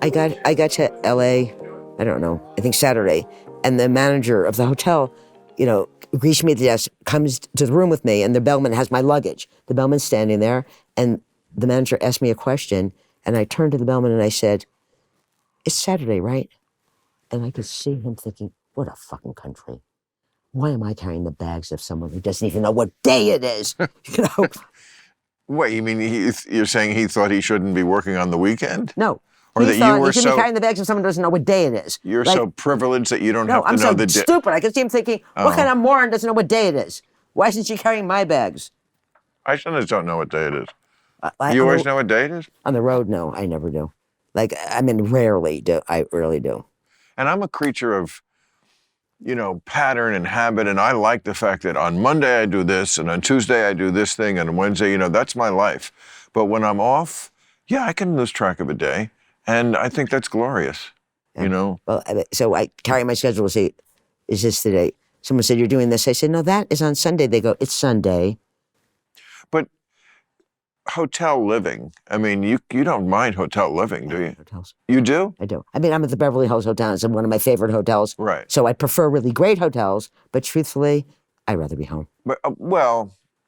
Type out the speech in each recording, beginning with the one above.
I got to LA, I don't know, I think Saturday, and the manager of the hotel, greets me at the desk, comes to the room with me, and the bellman has my luggage. The bellman's standing there, and the manager asked me a question, and I turned to the bellman and I said, "It's Saturday, right?" And I could see him thinking, what a fucking country. Why am I carrying the bags of someone who doesn't even know what day it is? What, you mean you're saying he thought he shouldn't be working on the weekend? No. Or that you were he shouldn't be carrying the bags of someone who doesn't know what day it is. You're so privileged that you don't have to know the day. No, I'm so stupid. I could see him thinking, what kind of moron doesn't know what day it is? Why isn't she carrying my bags? I sometimes don't know what day it is. You always know what day it is? On the road, no, I never do. Rarely do. I rarely do. And I'm a creature of, pattern and habit, and I like the fact that on Monday I do this, and on Tuesday I do this thing, and on Wednesday, that's my life. But when I'm off, I can lose track of a day, and I think that's glorious, Well, so I carry my schedule to say, is this today? Someone said, you're doing this. I said, no, that is on Sunday. They go, it's Sunday. But hotel living, you don't mind hotel living, do you? Hotels. You do? I do. I'm at the Beverly Hills Hotel. It's one of my favorite hotels. Right. So I prefer really great hotels, but truthfully, I'd rather be home. But,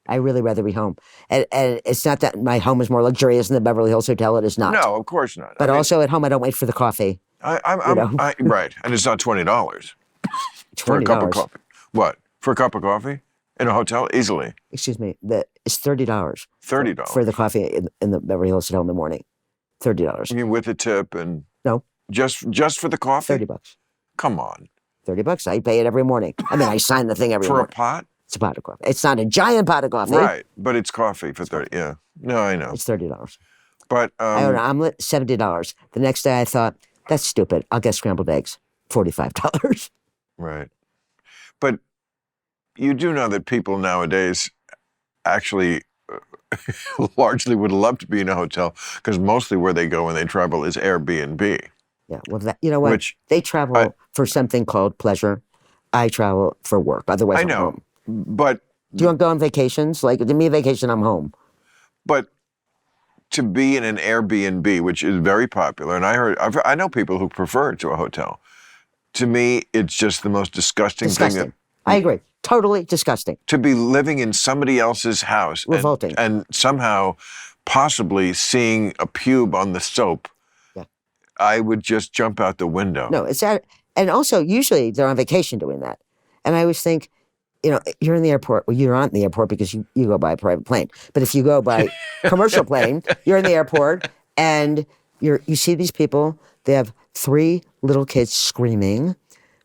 I really rather be home. And it's not that my home is more luxurious than the Beverly Hills Hotel. It is not. No, of course not. But also at home, I don't wait for the coffee. Right. And it's not $20 for a cup of coffee. What? For a cup of coffee? In a hotel? Easily. Excuse me. It's $30. $30. For the coffee in the Beverly Hills Hotel in the morning. $30. You mean with a tip and... No. Just for the coffee? $30. Come on. $30. I pay it every morning. I sign the thing every morning. For a pot? It's a pot of coffee. It's not a giant pot of coffee. Right. But it's coffee for 30. Yeah. No, I know. It's $30. But... I ordered an omelet, $70. The next day I thought, that's stupid. I'll get scrambled eggs. $45. Right. But you do know that people nowadays actually largely would love to be in a hotel because mostly where they go when they travel is Airbnb. Yeah, well, you know what? They travel for something called pleasure. I travel for work. Otherwise, I'm home. But... Do you want to go on vacations? To me, vacation, I'm home. But to be in an Airbnb, which is very popular, and I know people who prefer it to a hotel. To me, it's just the most disgusting thing. I agree. Totally disgusting. To be living in somebody else's house. Revolting. And somehow possibly seeing a pube on the soap. Yeah. I would just jump out the window. No, it's that. And also, usually they're on vacation doing that. And I always think, you're in the airport. Well, you're not in the airport because you go by a private plane. But if you go by commercial plane, you're in the airport and you see these people. They have 3 little kids screaming,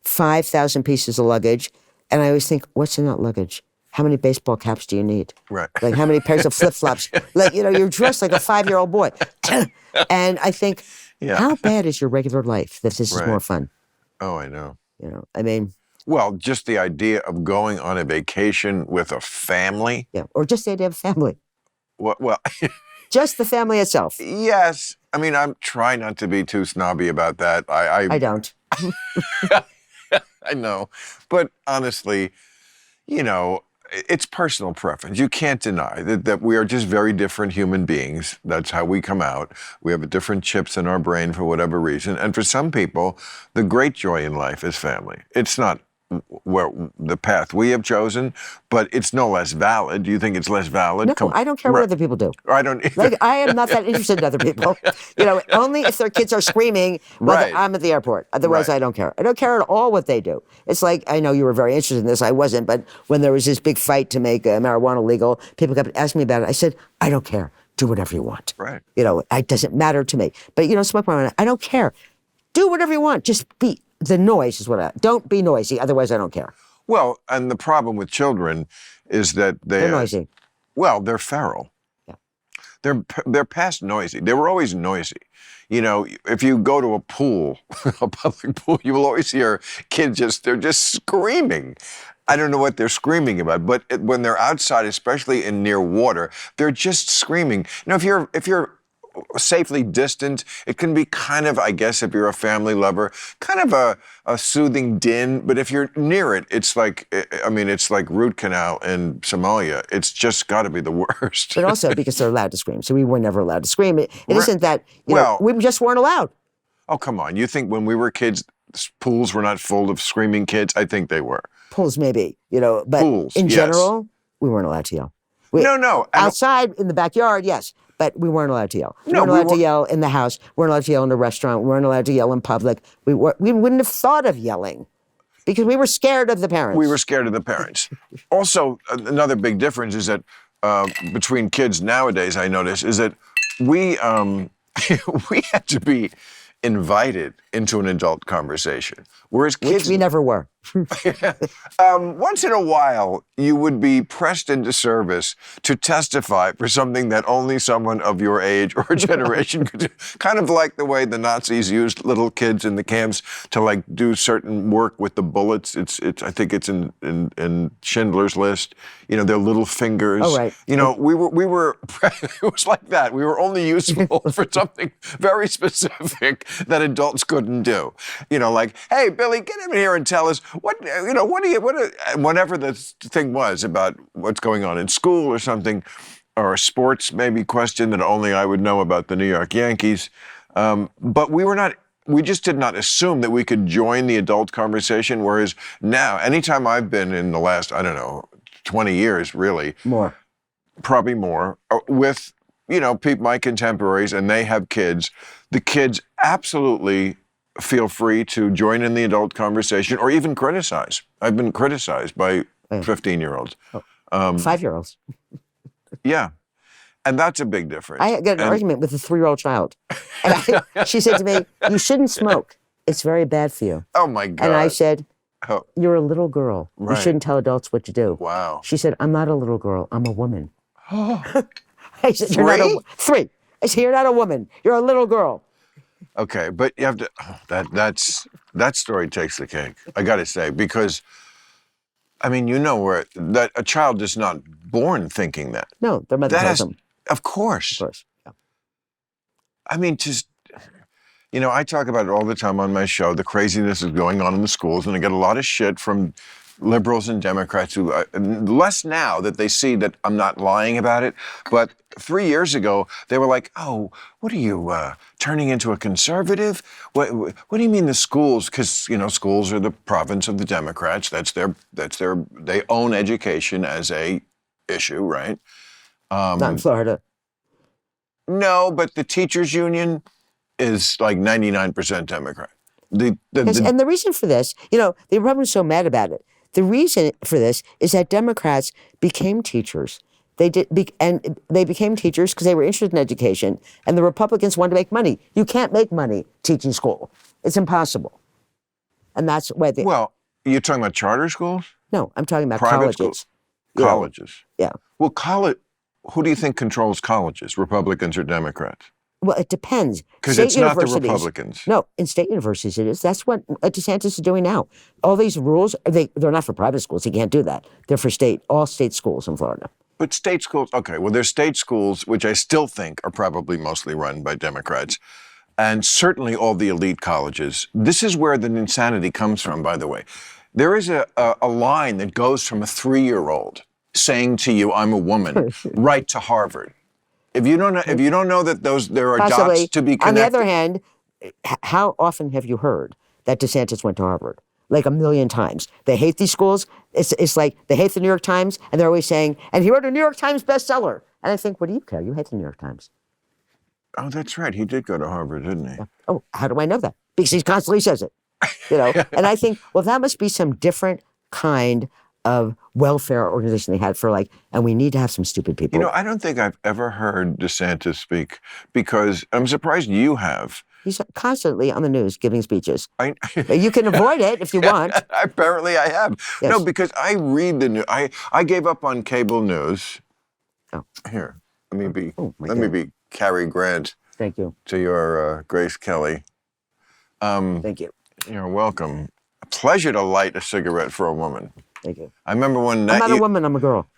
5,000 pieces of luggage. And I always think, what's in that luggage? How many baseball caps do you need? Right. How many pairs of flip-flops? You're dressed like a 5-year-old boy. And I think, how bad is your regular life that this is more fun? Oh, I know. Well, just the idea of going on a vacation with a family. Yeah, or just the idea of family. Well, just the family itself. Yes. I'm trying not to be too snobby about that. I don't. I know. But honestly, it's personal preference. You can't deny that we are just very different human beings. That's how we come out. We have different chips in our brain for whatever reason. And for some people, the great joy in life is family. It's not the path we have chosen, but it's no less valid. Do you think it's less valid? No, I don't care what other people do. I don't either. I am not that interested in other people. Only if their kids are screaming whether I'm at the airport. Otherwise, I don't care. I don't care at all what they do. It's like, I know you were very interested in this. I wasn't. But when there was this big fight to make marijuana legal, people kept asking me about it. I said, I don't care. Do whatever you want. Right. It doesn't matter to me. But, smoke marijuana. I don't care. Do whatever you want. Just be. The noise is don't be noisy. Otherwise, I don't care. Well, and the problem with children is that they're noisy. Well, they're feral. Yeah. They're past noisy. They were always noisy. If you go to a pool, a public pool, you will always hear kids they're just screaming. I don't know what they're screaming about, but when they're outside, especially in near water, they're just screaming. If you're safely distant, it can be kind of, I guess, if you're a family lover, kind of a soothing din. But if you're near it, it's like root canal in Somalia. It's just got to be the worst. But also because they're allowed to scream. So we were never allowed to scream. It isn't that, we just weren't allowed. Oh, come on. You think when we were kids, pools were not full of screaming kids? I think they were. Pools, maybe, but Pools, in yes. general, we weren't allowed to yell. No. Outside in the backyard, yes, but we weren't allowed to yell. We No, weren't we allowed to yell in the house. We weren't allowed to yell in a restaurant. We weren't allowed to yell in public. We wouldn't have thought of yelling because we were scared of the parents. We were scared of the parents. Also, another big difference is that between kids nowadays, I notice, is that we we had to be invited into an adult conversation, whereas kids, which we never were. once in a while, you would be pressed into service to testify for something that only someone of your age or generation could do. Kind of like the way the Nazis used little kids in the camps to like do certain work with the bullets. I think it's in Schindler's List. You know, their little fingers. Oh, right. You know, we were. It was like that. We were only useful for something very specific that adults couldn't do. You know, like, hey, Billy, get in here and tell us whatever the thing was about what's going on in school or something, or a sports maybe question that only I would know about the New York Yankees. But we just did not assume that we could join the adult conversation. Whereas now, anytime I've been in the last, 20 years, really. Probably more, with, my contemporaries, and they have kids. The kids absolutely feel free to join in the adult conversation or even criticize. I've been criticized by 15-year-olds. 5-year-olds. Yeah. And that's a big difference. I got an argument with a 3-year-old child. And she said to me, you shouldn't smoke. It's very bad for you. Oh, my God. And I said, you're a little girl. Right. You shouldn't tell adults what to do. Wow. She said, I'm not a little girl. I'm a woman. I said, 3? 3. I said, you're not a woman. You're a little girl. Okay, but you have to, that story takes the cake, I got to say, because, that a child is not born thinking that. No, their mother tells them. Of course. Of course, yeah. I talk about it all the time on my show, the craziness is going on in the schools, and I get a lot of shit from liberals and Democrats who, less now that they see that I'm not lying about it, but 3 years ago, they were like, oh, what are you, turning into a conservative? What do you mean the schools? Because, schools are the province of the Democrats. They own education as a issue, right? Not in Florida. No, but the teachers union is like 99% Democrat. And the reason for this, the Republicans are so mad about it. The reason for this is that Democrats became teachers. They became teachers because they were interested in education, and the Republicans wanted to make money. You can't make money teaching school. It's impossible. And that's why they... Well, you're talking about charter schools? No, I'm talking about private colleges. Schools? Colleges. Yeah. Well, who do you think controls colleges, Republicans or Democrats? Well, it depends. Because it's not the Republicans. No, in state universities it is. That's what DeSantis is doing now. All these rules, they're not for private schools. He can't do that. They're for all state schools in Florida. But state schools, okay, well, there's state schools, which I still think are probably mostly run by Democrats, and certainly all the elite colleges. This is where the insanity comes from, by the way. There is a line that goes from a 3-year-old saying to you, I'm a woman, right to Harvard. If you don't know that there are Possibly. dots to be connected. On the other hand, how often have you heard that DeSantis went to Harvard? Like 1 million times. They hate these schools. It's like they hate the New York Times, and they're always saying, and he wrote a New York Times bestseller. And I think, what do you care? You hate the New York Times. Oh, that's right. He did go to Harvard, didn't he? Yeah. Oh, how do I know that? Because he constantly says it. And I think, well, that must be some different kind of welfare organization they had and we need to have some stupid people. I don't think I've ever heard DeSantis speak, because I'm surprised you have. He's constantly on the news giving speeches. You can avoid it if you want. Apparently I have. Yes. No, because I read the news. I gave up on cable news. Oh. Here, let me be Cary Grant. Thank you. To your Grace Kelly. Thank you. You're welcome. A pleasure to light a cigarette for a woman. Thank you. I remember when I'm not a woman, I'm a girl.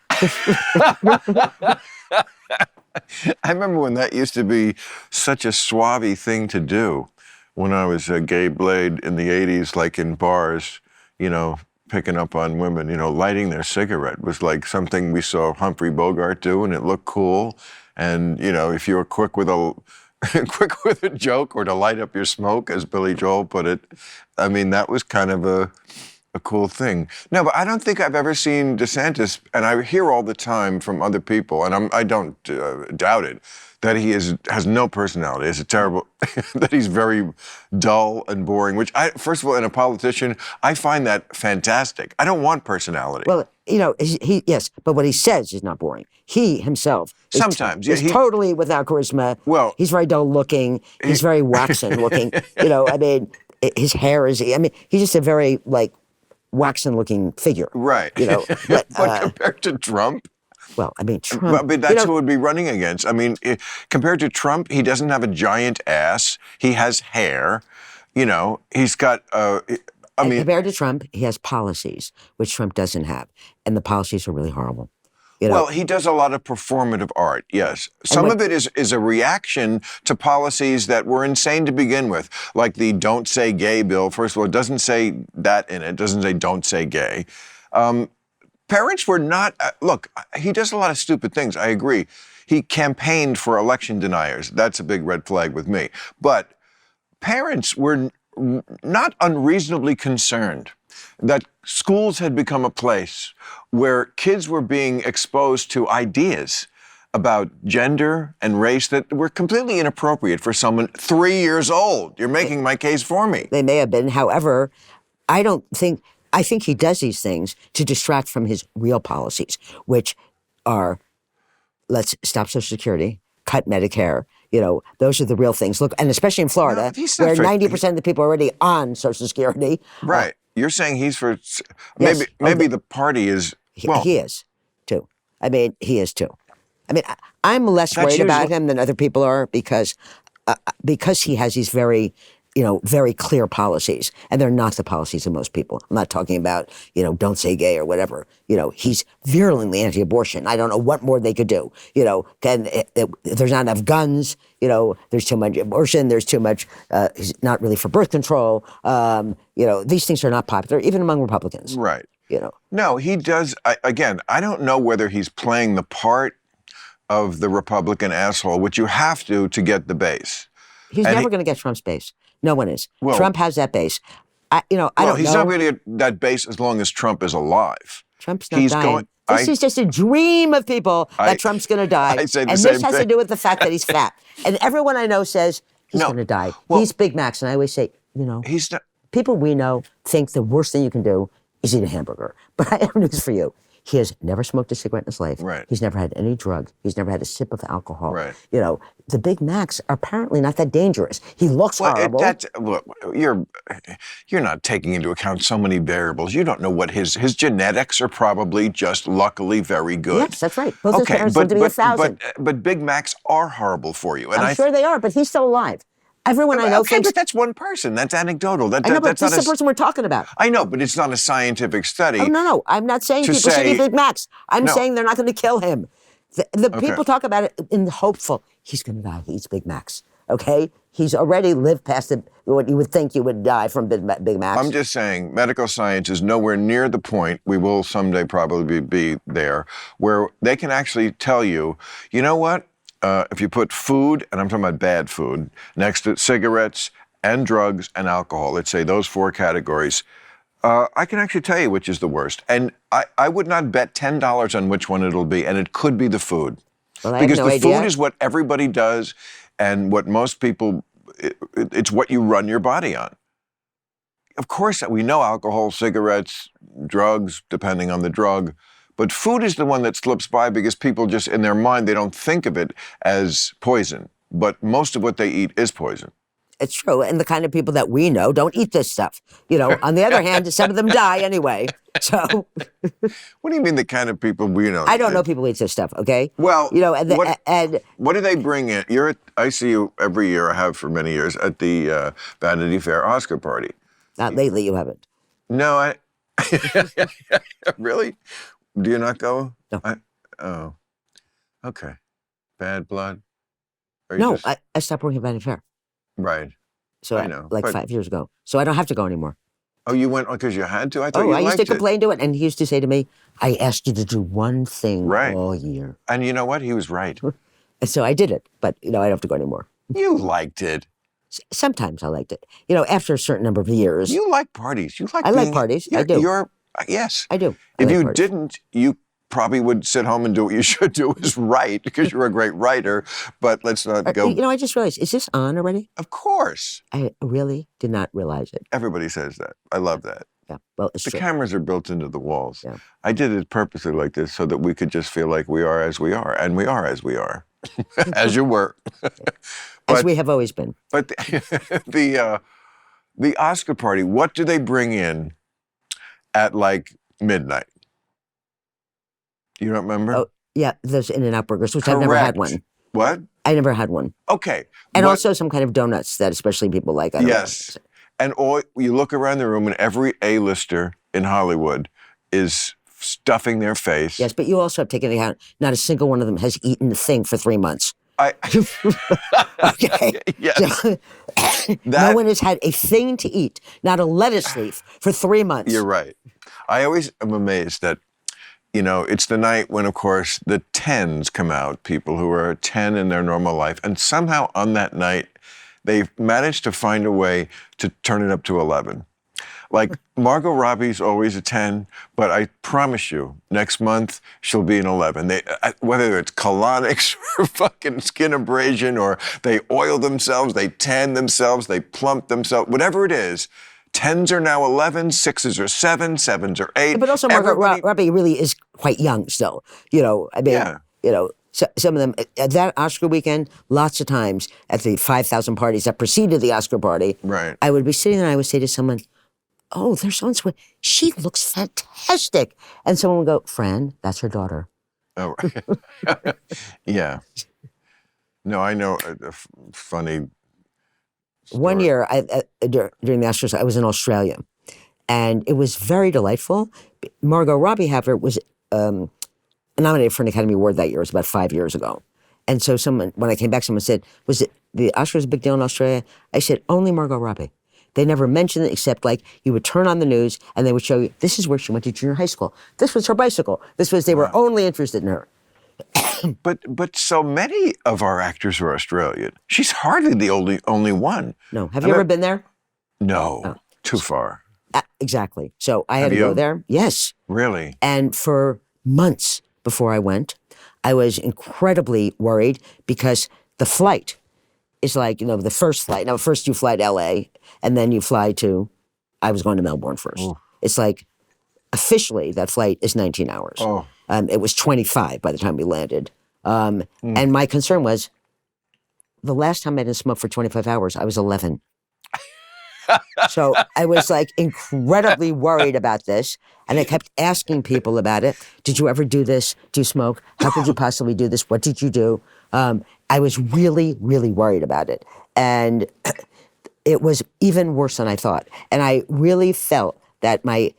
I remember when that used to be such a suave thing to do when I was a gay blade in the 80s, like in bars, picking up on women, lighting their cigarette was like something we saw Humphrey Bogart do, and it looked cool. And, if you were quick with a quick with a joke or to light up your smoke, as Billy Joel put it. I mean, that was kind of a cool thing. No, but I don't think I've ever seen DeSantis, and I hear all the time from other people, and I don't doubt it, that he has no personality. It's a terrible, that he's very dull and boring, which first of all, in a politician, I find that fantastic. I don't want personality. Well, yes, but what he says is not boring. He himself sometimes is totally without charisma. Well, he's very dull looking. He's very waxen looking. I mean, his hair is. I mean, he's just a very waxen looking figure. Right. But compared to Trump. Well, I mean, Trump. But that's who would be running against. I mean, compared to Trump, he doesn't have a giant ass. He has hair. He's got. Compared to Trump, he has policies, which Trump doesn't have. And the policies are really horrible. Well, he does a lot of performative art, yes. Some of it is a reaction to policies that were insane to begin with, like the Don't Say Gay bill. First of all, it doesn't say that in it. It doesn't say don't say gay. Parents were not, look, he does a lot of stupid things, I agree. He campaigned for election deniers. That's a big red flag with me. But parents were not unreasonably concerned that schools had become a place where kids were being exposed to ideas about gender and race that were completely inappropriate for someone 3 years old. You're making my case for me. They may have been. However, I think he does these things to distract from his real policies, which are, let's stop Social Security, cut Medicare. Those are the real things. Look, and especially in Florida, where 90% of the people are already on Social Security. Right. You're saying he's for, maybe the party is, well. He is, too. I mean, he is, too. I mean, I'm less worried about him than other people are because he has these very clear policies, and they're not the policies of most people. I'm not talking about, don't say gay or whatever. He's virulently anti-abortion. I don't know what more they could do. There's not enough guns. There's too much abortion. There's too much, he's not really for birth control. These things are not popular, even among Republicans. Right. No, he does. Again, I don't know whether he's playing the part of the Republican asshole, which you have to get the base. He's never going to get Trump's base. No one is. Well, Trump has that base. I don't know. He's not going to get that base as long as Trump is alive. Trump's not dying. This is just a dream of people that Trump's going to die. I say the and same this has thing. to do with the fact that he's fat. And everyone I know says he's going to die. Well, he's Big Macs. And I always say, he's not. People we know think the worst thing you can do is eat a hamburger. But I have news for you. He has never smoked a cigarette in his life. Right. He's never had any drug. He's never had a sip of alcohol. Right. The Big Macs are apparently not that dangerous. He looks horrible. Look, you're not taking into account so many variables. You don't know what his genetics are probably just luckily very good. Yes, that's right. Both his parents lived to be 1,000. But Big Macs are horrible for you. And I'm sure they are, but he's still alive. Everyone I know thinks... but that's one person. That's anecdotal. I know, but that's the person we're talking about. I know, but it's not a scientific study. Oh, no. I'm not saying people should eat Big Macs. I'm saying they're not going to kill him. The people talk about it in the hopeful. He's going to die. He eats Big Macs. Okay? He's already lived past what you would think you would die from Big Macs. I'm just saying medical science is nowhere near the point, we will someday probably be there, where they can actually tell you, you know what? If you put food, and I'm talking about bad food, next to cigarettes and drugs and alcohol, let's say those 4 categories, I can actually tell you which is the worst. And I would not bet $10 on which one it'll be, and it could be the food. Well, because the food is what everybody does, and what most people, it's what you run your body on. Of course, we know alcohol, cigarettes, drugs, depending on the drug, but food is the one that slips by because people just, in their mind, they don't think of it as poison. But most of what they eat is poison. It's true. And the kind of people that we know don't eat this stuff. On the other hand, some of them die anyway. So. What do you mean the kind of people we know? I don't know people who eat this stuff, okay? Well, and what do they bring in? I see you every year, I have for many years, at the Vanity Fair Oscar party. Not lately, you haven't. No, really? Do you not go? No. Oh, okay. Bad blood? No, I stopped working at Vanity Fair. Right. So I know. 5 years ago. So I don't have to go anymore. Oh, you went because you had to? I thought you liked it. I used to complain to it, and he used to say to me, I asked you to do one thing all year. And you know what? He was right. And so I did it, but I don't have to go anymore. You liked it. Sometimes I liked it. You know, after a certain number of years. You like parties. You like I like parties. I do. Yes. I do. If you didn't, you probably would sit home and do what you should do is write because you're a great writer. But let's not go. You know, I just realized, is this on already? Of course. I really did not realize it. Everybody says that. I love that. Yeah, well, it's the true. cameras are built into the walls. Yeah. I did it purposely like this so that we could just feel like we are as we are, and we are as we are, as you were. As we have always been. But the Oscar party, what do they bring in at like midnight? You don't remember? Oh, yeah, those In-N-Out burgers, which I've never had one. What? I never had one. Okay. And also some kind of donuts that especially people like. I don't yes. Know. And you look around the room and every A-lister in Hollywood is stuffing their face. Yes, but you also have taken into account not a single one of them has eaten a thing for 3 months. Okay. Yes. So, no one has had a thing to eat, not a lettuce leaf, for 3 months. You're right. I always am amazed that, you know, it's the night when, of course, the 10s come out, people who are 10 in their normal life, and somehow on that night, they've managed to find a way to turn it up to 11. Like, Margot Robbie's always a 10, but I promise you, next month, she'll be an 11. Whether it's colonics or fucking skin abrasion, or they oil themselves, they tan themselves, they plump themselves, whatever it is, 10s are now 11, 6s are 7, 7s are 8. But also, Margot Robbie really is quite young still. You know, I mean, you know, so, some of them, at that Oscar weekend, lots of times at the 5,000 parties that preceded the Oscar party, right. I would be sitting there and I would say to someone, oh, there's so-and-so. She looks fantastic. And someone would go, Fran, that's her daughter. Oh, right. Yeah. No, I know a funny story. One year, during the Oscars, I was in Australia. And it was very delightful. Margot Robbie, however, was nominated for an Academy Award that year. It was about 5 years ago. And so when I came back, someone said, was it the Oscars a big deal in Australia? I said, only Margot Robbie. They never mentioned it except like you would turn on the news and they would show you, this is where she went to junior high school. This was her bicycle. They were only interested in her. But so many of our actors are Australian. She's hardly the only one. No. Have you ever been there? No. Oh. Too far. Exactly. So I had to go there. Yes. Really? And for months before I went, I was incredibly worried because the flight is like, you know, the first flight. Now, first you fly to LA and then you fly I was going to Melbourne first. Oh. It's like, officially, that flight is 19 hours. Oh. It was 25 by the time we landed. And my concern was, the last time I didn't smoke for 25 hours, I was 11. So I was like incredibly worried about this. And I kept asking people about it. Did you ever do this? Do you smoke? How could you possibly do this? What did you do? I was really, really worried about it. And it was even worse than I thought. And I really felt that my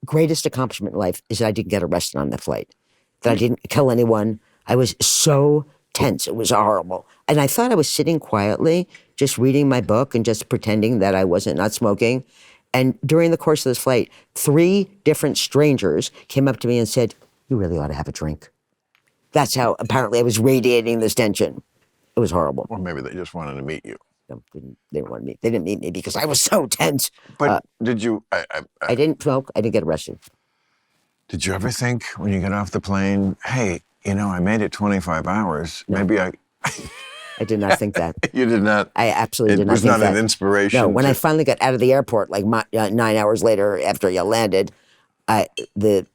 greatest accomplishment in life is that I didn't get arrested on that flight, that I didn't kill anyone. I was so tense. It was horrible. And I thought I was sitting quietly, just reading my book and just pretending that I wasn't not smoking. And during the course of this flight, 3 different strangers came up to me and said, you really ought to have a drink. That's how apparently I was radiating this tension. It was horrible. Or maybe they just wanted to meet you. No, they didn't want to meet. They didn't meet me because I was so tense. But did you? I didn't smoke. I didn't get arrested. Did you ever think when you got off the plane, hey, you know, I made it 25 hours. No. Maybe I did not think that. You did not? I absolutely did not think that. It was not an inspiration? No, when I finally got out of the airport, like 9 hours later after you landed, the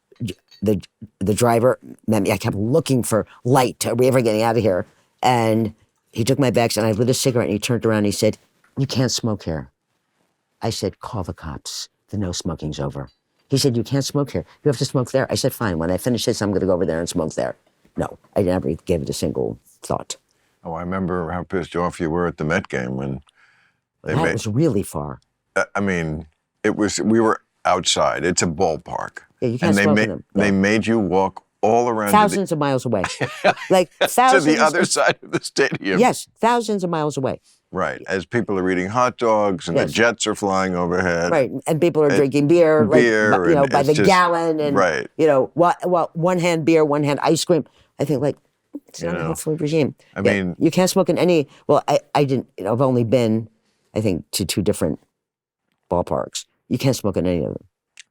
driver met me. I kept looking for light. Are we ever getting out of here? And he took my bags and I lit a cigarette and he turned around and he said, you can't smoke here. I said, call the cops. The no smoking's over. He said, you can't smoke here. You have to smoke there. I said, fine. When I finish this, I'm going to go over there and smoke there. No, I never gave it a single thought. Oh, I remember how pissed off you were at the Met game when that was really far. I mean, we were outside. It's a ballpark. Yeah, you can't smoke in them. They made you walk all around. Thousands of miles away. Like thousands. To the other side of the stadium. Yes, thousands of miles away. Right, as people are eating hot dogs and the jets are flying overhead. Right, and people are drinking beer, by the gallon, and right. one hand beer, one hand ice cream. I think It's You not a know, healthful regime. I Yeah, mean, you can't smoke in any. Well, I didn't. I've only been, I think, to 2 different ballparks. You can't smoke in any of them.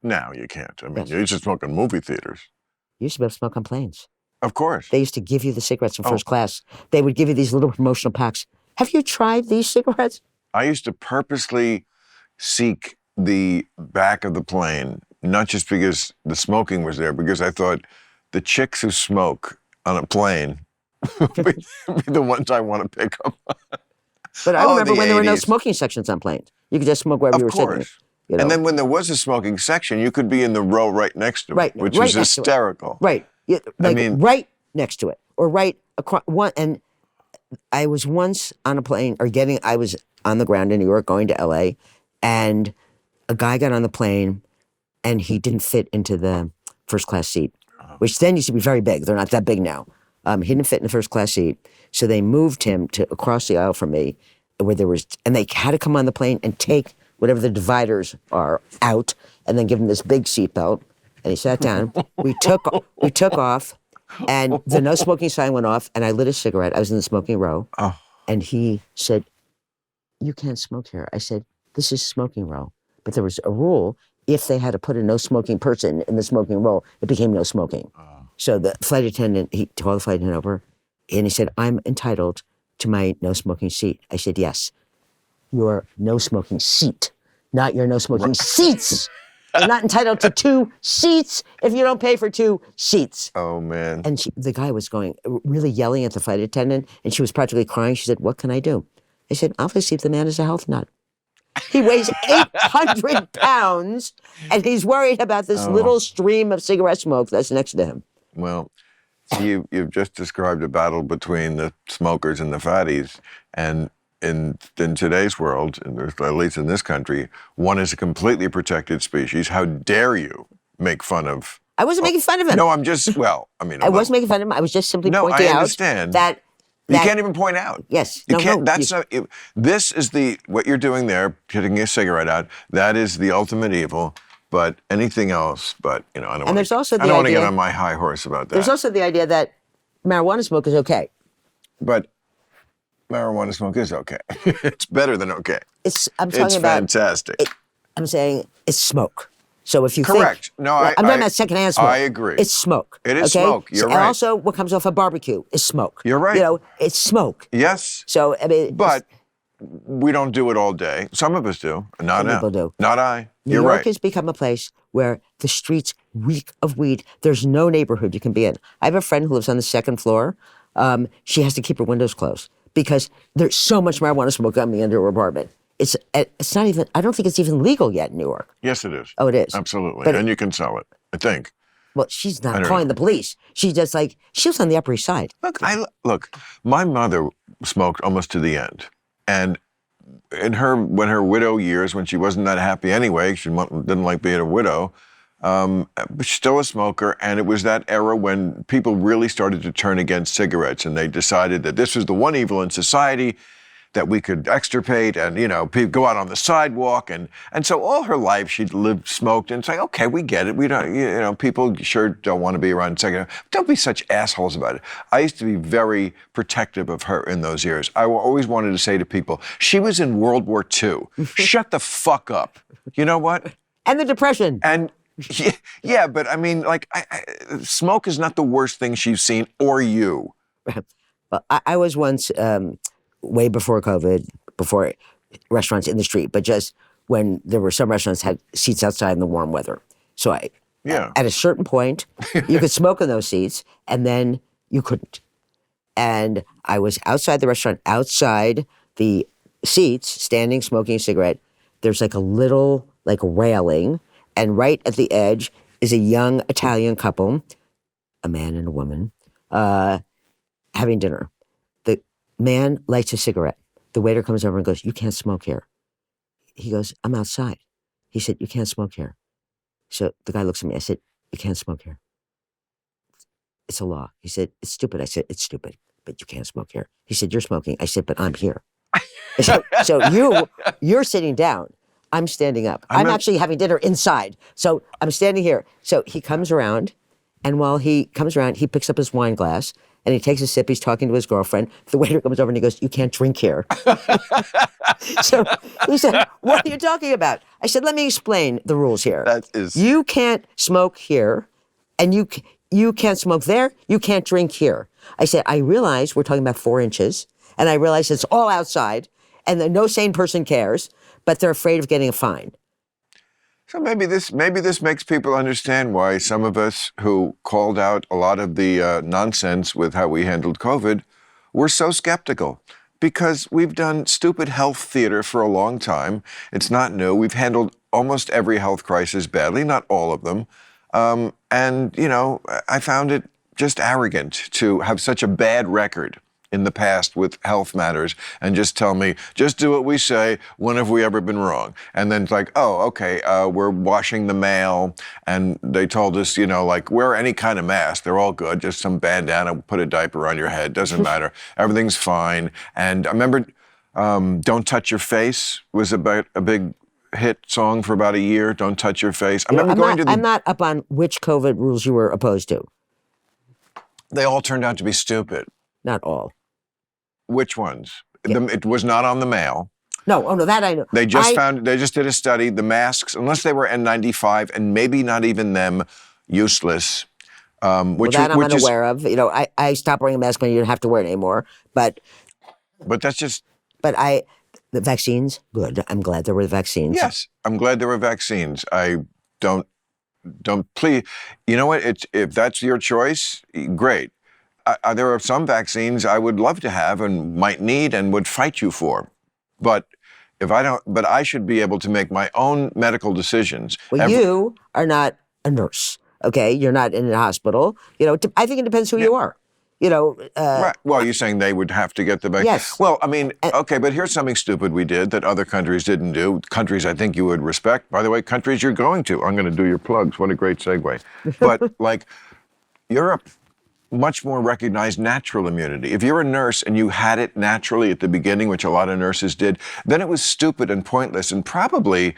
now you can't. I mean, Yes. you used to smoke in movie theaters. You used to be able to smoke on planes. Of course. They used to give you the cigarettes in Oh. first class. They would give you these little promotional packs. Have you tried these cigarettes? I used to purposely seek the back of the plane, not just because the smoking was there, because I thought the chicks who smoke on a plane would be the ones I want to pick up. But I Oh, remember the when there were no 80s. smoking sections on planes. You could just smoke wherever Of you were sitting. course. You know? And then when there was a smoking section, you could be in the row right next to it, Right, which right was next to it. hysterical. Right. Yeah, like mean- right next to it, or right across one. And I was once on a plane, I was on the ground in New York going to LA, and a guy got on the plane, and he didn't fit into the first class seat, which then used to be very big. They're not that big now. He didn't fit in the first class seat, so they moved him to across the aisle from me, where there was, and they had to come on the plane and take whatever the dividers are out, and then give him this big seatbelt. And he sat down. We took off, and the no smoking sign went off, and I lit a cigarette. I was in the smoking row, and he said, "You can't smoke here." I said, "This is smoking row." But there was a rule: if they had to put a no smoking person in the smoking row, it became no smoking. So the flight attendant, he called the flight attendant over, and he said, "I'm entitled to my no smoking seat." I said, "Yes, your no smoking seat, not your no smoking seats. You're not entitled to 2 seats if you don't pay for 2 seats." Oh, man. And the guy was really yelling at the flight attendant, and she was practically crying. She said, "What can I do?" I said, "Obviously, the man is a health nut. He weighs 800 pounds, and he's worried about this little stream of cigarette smoke that's next to him." Well, see, you've just described a battle between the smokers and the fatties, and in today's world, at least in this country, one is a completely protected species. How dare you make fun of? I wasn't making fun of him. No, I'm just, well, I mean, I wasn't making fun of him. I was just simply No, pointing I out understand. that You can't even point out. Yes. You No, can't. no, That's not. This is what you're doing there, taking a cigarette out. That is the ultimate evil. But anything else, I don't want. there's also the I don't want to get idea- on my high horse about that. there's also the idea that marijuana smoke is okay. But marijuana smoke is okay. It's better than okay. I'm talking It's about. fantastic. I'm saying it's smoke. So if you Correct. think, No, I'm talking about secondhand smoke. I agree. It's smoke. It is okay? smoke. You're And right. also, what comes off a barbecue is smoke. You're right. You know, it's smoke. Yes. So I mean, But we don't do it all day. Some of us do. Not Some people do. Not I. New You're York right. has become a place where the streets reek of weed. There's no neighborhood you can be in. I have a friend who lives on the 2nd floor. She has to keep her windows closed because there's so much marijuana smoke coming into her apartment. It's not even. I don't think it's even legal yet in New York. Yes, it is. Oh, it is. Absolutely. But and you can sell it, I think. Well, she's I not don't calling know. the police. She's just like, she was on the Upper East Side. Look, my mother smoked almost to the end. And when her widow years, when she wasn't that happy anyway, she didn't like being a widow, still a smoker. And it was that era when people really started to turn against cigarettes, and they decided that this was the one evil in society that we could extirpate, and people go out on the sidewalk, and so all her life she'd lived smoked, and it's like, okay, we get it. We don't, people sure don't want to be around cigarettes. Don't be such assholes about it. I used to be very protective of her in those years. I always wanted to say to people, she was in World War II. Shut the fuck up. You know what? And the Depression. And yeah, but I mean, smoke is not the worst thing she's seen, or you. Well, I was once, way before COVID, before restaurants in the street, but just when there were some restaurants had seats outside in the warm weather. So at a certain point, you could smoke in those seats, and then you couldn't. And I was outside the restaurant, outside the seats, standing, smoking a cigarette. There's like a little railing, and right at the edge is a young Italian couple, a man and a woman, having dinner. The man lights a cigarette. The waiter comes over and goes, "You can't smoke here." He goes, "I'm outside." He said, "You can't smoke here." So the guy looks at me. I said, "You can't smoke here. It's a law." He said, "It's stupid." I said, "It's stupid, but you can't smoke here." He said, "You're smoking." I said, "But I'm here." So you're sitting down. I'm standing up. I'm actually having dinner inside. So I'm standing here. So he comes around, and while he comes around, he picks up his wine glass and he takes a sip. He's talking to his girlfriend. The waiter comes over and he goes, "You can't drink here." So he said, "What are you talking about?" I said, "Let me explain the rules here. That is- You can't smoke here, and you can't smoke there. You can't drink here." I said, "I realize we're talking about 4 inches, and I realize it's all outside, and that no sane person cares, but they're afraid of getting a fine." So maybe this makes people understand why some of us who called out a lot of the nonsense with how we handled COVID were so skeptical. Because we've done stupid health theater for a long time. It's not new. We've handled almost every health crisis badly, not all of them. And, you know, I found it just arrogant to have such a bad record in the past with health matters and just tell me, just do what we say, when have we ever been wrong? And then it's like, oh, okay, we're washing the mail, and they told us, you know, like, wear any kind of mask, they're all good, just some bandana, put a diaper on your head, doesn't matter, everything's fine. And I remember Don't Touch Your Face was about a big hit song for about a year, Don't Touch Your Face. I remember I'm not up on which COVID rules you were opposed to. They all turned out to be stupid. Not all. Which ones? Yeah. It was not on the mail. No, oh no, that I know. They just did a study. The masks, unless they were N95, and maybe not even them, useless. Which I'm unaware of. You know, I stopped wearing a mask when you didn't have to wear it anymore. But that's just. But the vaccines, good. I'm glad there were vaccines. Yes, I'm glad there were vaccines. I don't please. You know what? If that's your choice, great. There are some vaccines I would love to have and might need and would fight you for. But I should be able to make my own medical decisions. Well, you are not a nurse, okay? You're not in a hospital. You know, I think it depends who you are. You know. Right. Well, you're saying they would have to get the vaccine. Yes. Well, I mean, okay, but here's something stupid we did that other countries didn't do. Countries I think you would respect. By the way, countries you're going to. I'm going to do your plugs. What a great segue. But like Europe, much more recognized natural immunity. If you're a nurse and you had it naturally at the beginning, which a lot of nurses did, then it was stupid and pointless and probably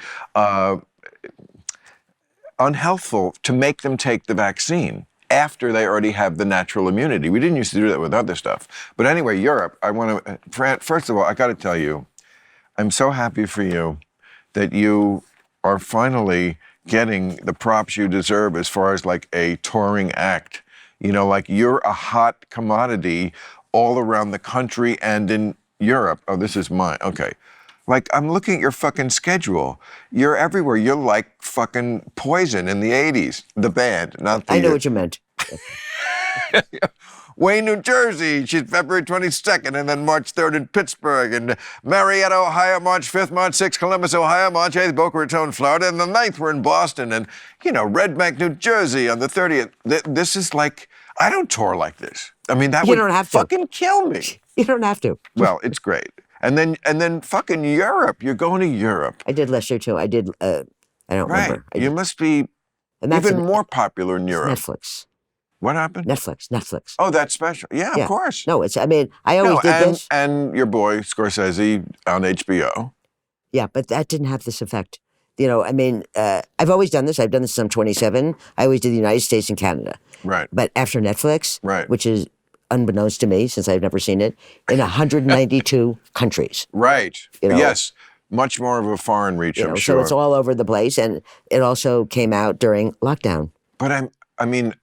unhealthful to make them take the vaccine after they already have the natural immunity. We didn't used to do that with other stuff. But anyway, Europe, first of all, I got to tell you, I'm so happy for you that you are finally getting the props you deserve as far as like a touring act. You know, like you're a hot commodity all around the country and in Europe. Oh, this is mine. Okay. Like, I'm looking at your fucking schedule. You're everywhere. You're like fucking Poison in the 80s. The band, not the... I know what you meant. Wayne, New Jersey, she's February 22nd, and then March 3rd in Pittsburgh, and Marietta, Ohio, March 5th, March 6th, Columbus, Ohio, March 8th, Boca Raton, Florida, and the 9th we're in Boston, and, you know, Red Bank, New Jersey on the 30th. This is like, I don't tour like this. I mean, that would fucking kill me. You don't have to. Well, it's great. And then fucking Europe. You're going to Europe. I did last year, too. I did, I don't remember. You must be even more popular in Europe. Netflix. What happened? Netflix. Oh, that's special. Yeah, of course. No, I mean, I always did this. And your boy, Scorcese, on HBO. Yeah, but that didn't have this effect. You know, I mean, I've always done this. I've done this since I'm 27. I always did the United States and Canada. Right. But after Netflix, which is unbeknownst to me since I've never seen it, in 192 countries. Right. You know? Yes. Much more of a foreign reach, I'm sure. So it's all over the place. And it also came out during lockdown. But I mean,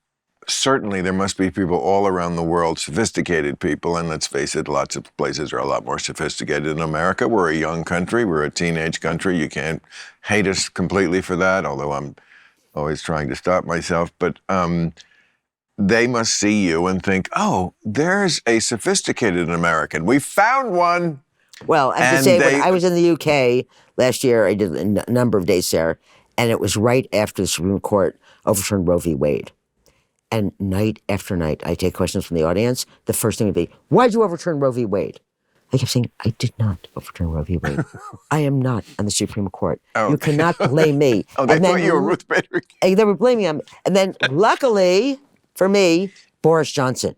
certainly there must be people all around the world, sophisticated people, and let's face it, lots of places are a lot more sophisticated than America. We're a young country. We're a teenage country. You can't hate us completely for that, although I'm always trying to stop myself. But they must see you and think, oh, there's a sophisticated American. We found one. Well, I have to say, when I was in the UK last year, I did a number of days there, and it was right after the Supreme Court overturned Roe v. Wade. And night after night, I take questions from the audience. The first thing would be, why'd you overturn Roe v. Wade? I kept saying, I did not overturn Roe v. Wade. I am not on the Supreme Court. Oh. You cannot blame me. Oh, they thought you were Ruth Bader Ginsburg. They were blaming him. And then, luckily for me, Boris Johnson.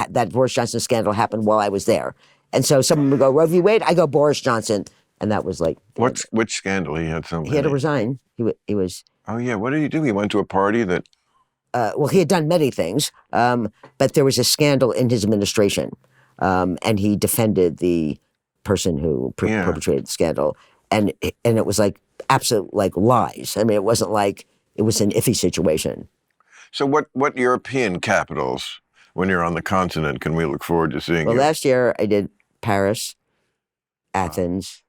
That Boris Johnson scandal happened while I was there. And so someone would go, Roe v. Wade, I go Boris Johnson. And that was like... Which scandal? He had something. He had to resign. He was... Oh, yeah. What did he do? He went to a party that... well, he had done many things, but there was a scandal in his administration, and he defended the person who perpetrated the scandal, and it was like absolute like lies. I mean, it wasn't like it was an iffy situation. So what European capitals, when you're on the continent, can we look forward to seeing Well, you? last year I did Paris, Athens,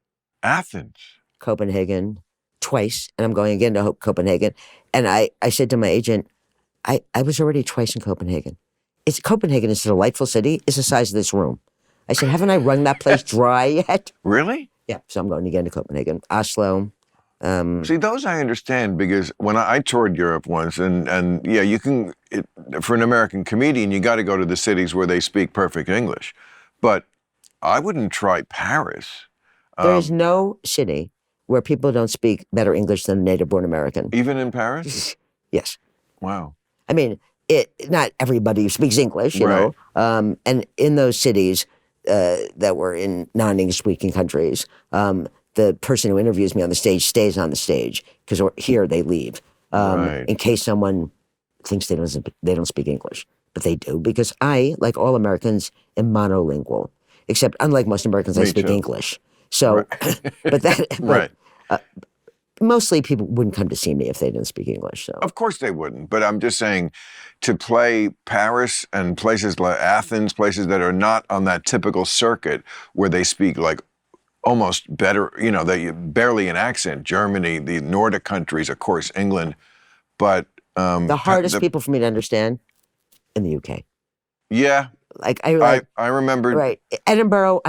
Athens. Copenhagen twice, and I'm going again to Copenhagen. And I said to my agent, I was already twice in Copenhagen. Copenhagen is a delightful city. It's the size of this room. I said, haven't I wrung that place dry yet? Really? Yeah, so I'm going again to Copenhagen. Oslo. See, those I understand because when I toured Europe once, and yeah, you can, for an American comedian, you got to go to the cities where they speak perfect English. But I wouldn't try Paris. There is no city where people don't speak better English than a native-born American. Even in Paris? Yes. Wow. I mean, not everybody speaks English, you know. And in those cities that were in non-English speaking countries, the person who interviews me on the stage stays on the stage because here they leave in case someone thinks they don't speak English, but they do because I, like all Americans, am monolingual. Except, unlike most Americans, I speak English. So, mostly people wouldn't come to see me if they didn't speak English. So. Of course they wouldn't, but I'm just saying to play Paris and places like Athens, places that are not on that typical circuit where they speak like almost better, you know, barely an accent. Germany, the Nordic countries, of course, England, but the hardest people for me to understand in the UK. Yeah, like I remember. Right, Edinburgh.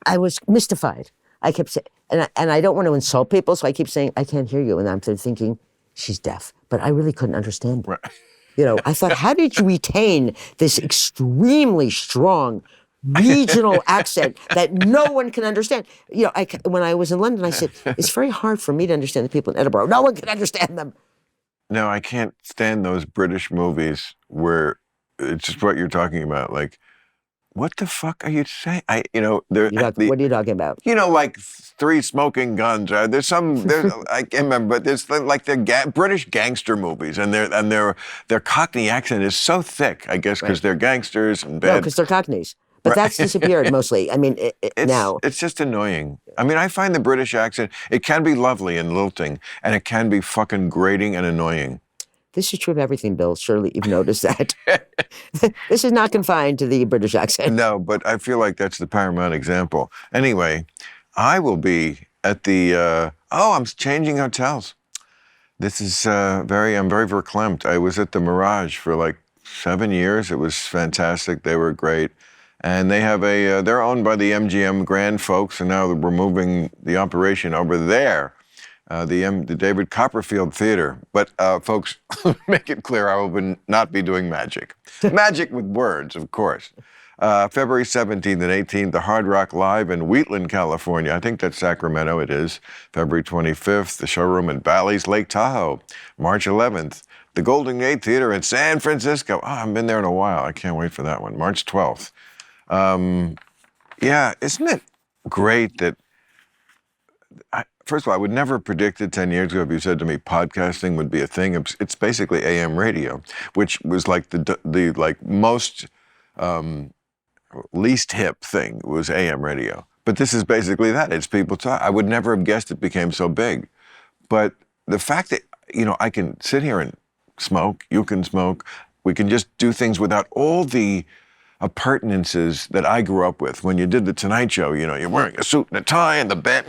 I was mystified. I kept saying, and I don't want to insult people, so I keep saying I can't hear you, and I'm thinking she's deaf, but I really couldn't understand. Right. You know, I thought, how did you retain this extremely strong regional accent that no one can understand? You know, when I was in London, I said, it's very hard for me to understand the people in Edinburgh. No one can understand them. No, I can't stand those British movies where it's just what you're talking about. Like, what the fuck are you saying? What are you talking about? You know, like Three Smoking Guns. There's I can't remember, but there's like the British gangster movies, and their Cockney accent is so thick. I guess because they're gangsters and bad. No, because they're Cockneys. But that's disappeared mostly. I mean, now it's just annoying. I mean, I find the British accent, it can be lovely and lilting, and it can be fucking grating and annoying. This is true of everything, Bill. Surely you've noticed that. This is not confined to the British accent. No, but I feel like that's the paramount example. Anyway, I will be at the, I'm changing hotels. This is I'm very verklempt. I was at the Mirage for like 7 years. It was fantastic. They were great. And they have they're owned by the MGM Grand folks, and now we're moving the operation over there. The David Copperfield Theater. But folks, make it clear, I will not be doing magic. Magic with words, of course. February 17th and 18th, the Hard Rock Live in Wheatland, California. I think that's Sacramento, it is. February 25th, the showroom in Bally's Lake Tahoe. March 11th, the Golden Gate Theater in San Francisco. I haven't been there in a while. I can't wait for that one. March 12th. Yeah, isn't it great that first of all, I would never have predicted 10 years ago if you said to me podcasting would be a thing. It's basically AM radio, which was like the like most least hip thing was AM radio. But this is basically that. It's people talk. I would never have guessed it became so big. But the fact that, I can sit here and smoke, you can smoke, we can just do things without all the appurtenances that I grew up with. When you did the Tonight Show, you're wearing a suit and a tie and the band,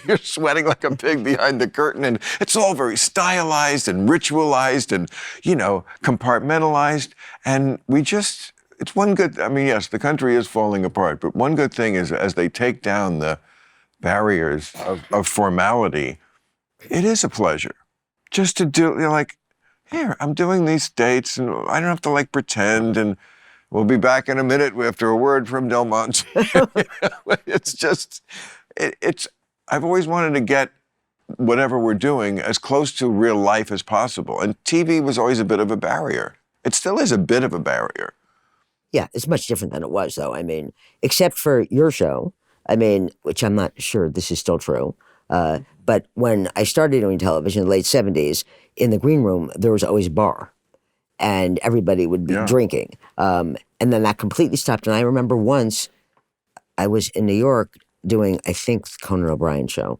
you're sweating like a pig behind the curtain, and it's all very stylized and ritualized and, compartmentalized. And it's one good, yes, the country is falling apart, but one good thing is as they take down the barriers of formality, it is a pleasure just to do, here, I'm doing these dates and I don't have to pretend, and we'll be back in a minute after a word from Del Monte. It's just, I've always wanted to get whatever we're doing as close to real life as possible. And TV was always a bit of a barrier. It still is a bit of a barrier. Yeah, it's much different than it was, though. Except for your show, which I'm not sure this is still true. But when I started doing television in the late 70s, in the green room, there was always a bar. And everybody would be drinking. And then that completely stopped. And I remember once I was in New York doing, I think, the Conan O'Brien show.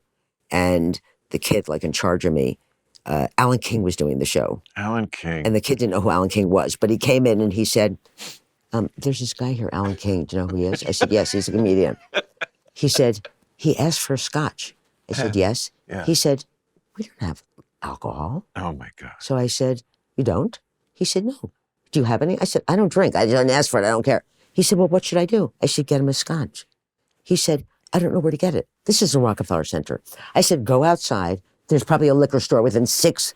And the kid, like, in charge of me, Alan King was doing the show. Alan King. And the kid didn't know who Alan King was. But he came in and he said, there's this guy here, Alan King. Do you know who he is? I said, yes, he's a comedian. He said, he asked for a scotch. I said, yes. Yeah. He said, we don't have alcohol. Oh, my God. So I said, you don't? He said, no. Do you have any? I said, I don't drink. I didn't ask for it. I don't care. He said, well, what should I do? I said, get him a scotch. He said, I don't know where to get it. This is the Rockefeller Center. I said, go outside. There's probably a liquor store within 6,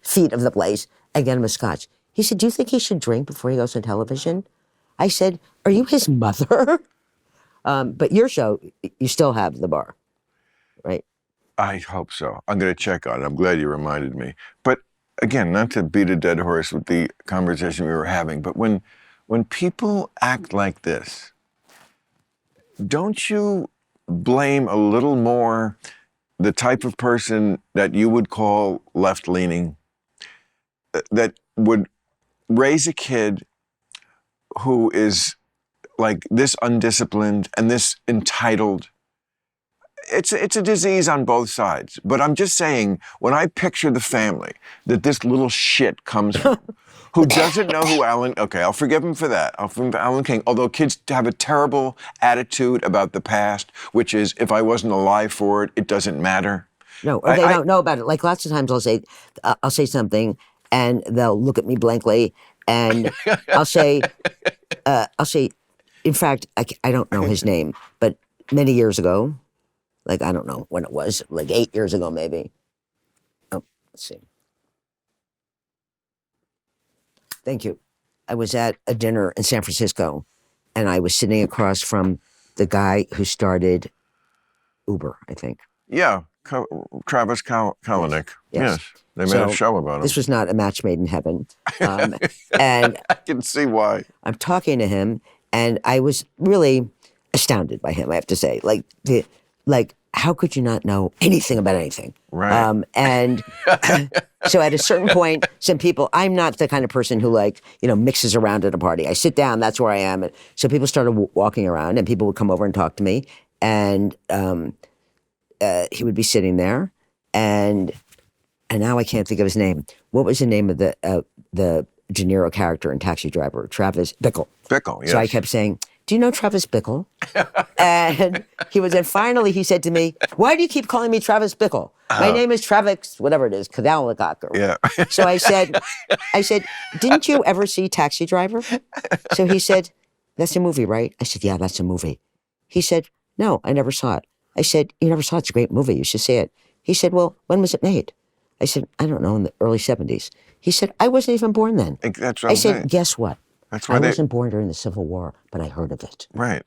feet of the place, and get him a scotch. He said, do you think he should drink before he goes on television? I said, are you his mother? But your show, you still have the bar, right? I hope so. I'm going to check on it. I'm glad you reminded me. But again, not to beat a dead horse with the conversation we were having, but when people act like this, don't you blame a little more the type of person that you would call left-leaning, that would raise a kid who is like this undisciplined and this entitled? It's a disease on both sides. But I'm just saying, when I picture the family that this little shit comes from, who doesn't know who I'll forgive him for that. I'll forgive Alan King. Although kids have a terrible attitude about the past, which is, if I wasn't alive for it, it doesn't matter. No, or they don't know about it. Like, lots of times I'll say something and they'll look at me blankly and I'll say, in fact, I don't know his name, but many years ago, like, I don't know when it was, like 8 years ago, maybe. Oh, let's see. Thank you. I was at a dinner in San Francisco, and I was sitting across from the guy who started Uber, I think. Yeah, Travis Kalanick. Yes. They made a show about him. This was not a match made in heaven. And I can see why. I'm talking to him, and I was really astounded by him, I have to say. Like, how could you not know anything about anything? Right. And so at a certain point, some people, I'm not the kind of person who mixes around at a party. I sit down, that's where I am. And so people started walking around and people would come over and talk to me. And he would be sitting there and now I can't think of his name. What was the name of the De Niro character in Taxi Driver? Travis Bickle. Bickle, yes. So I kept saying, do you know Travis Bickle? And and finally he said to me, why do you keep calling me Travis Bickle? My name is Travis, whatever it is, Kadalakak. Yeah. So I said, didn't you ever see Taxi Driver? So he said, that's a movie, right? I said, yeah, that's a movie. He said, no, I never saw it. I said, you never saw it? It's a great movie. You should see it. He said, well, when was it made? I said, I don't know, in the early 70s. He said, I wasn't even born then. That's what I said, guess what? That's why I wasn't born during the Civil War, but I heard of it. Right.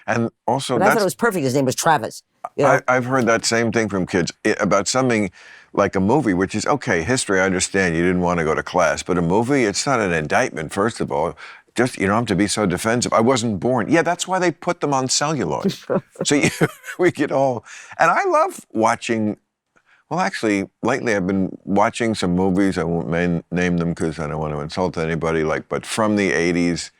And also, but I thought it was perfect. His name was Travis. I've heard that same thing from kids about something like a movie, which is, okay, history, I understand you didn't want to go to class, but a movie, it's not an indictment, first of all. Just, you don't have to be so defensive. I wasn't born. Yeah, that's why they put them on celluloid. So we get all... And I love watching... Well, actually, lately I've been watching some movies. I won't name them because I don't want to insult anybody, but from the 80s,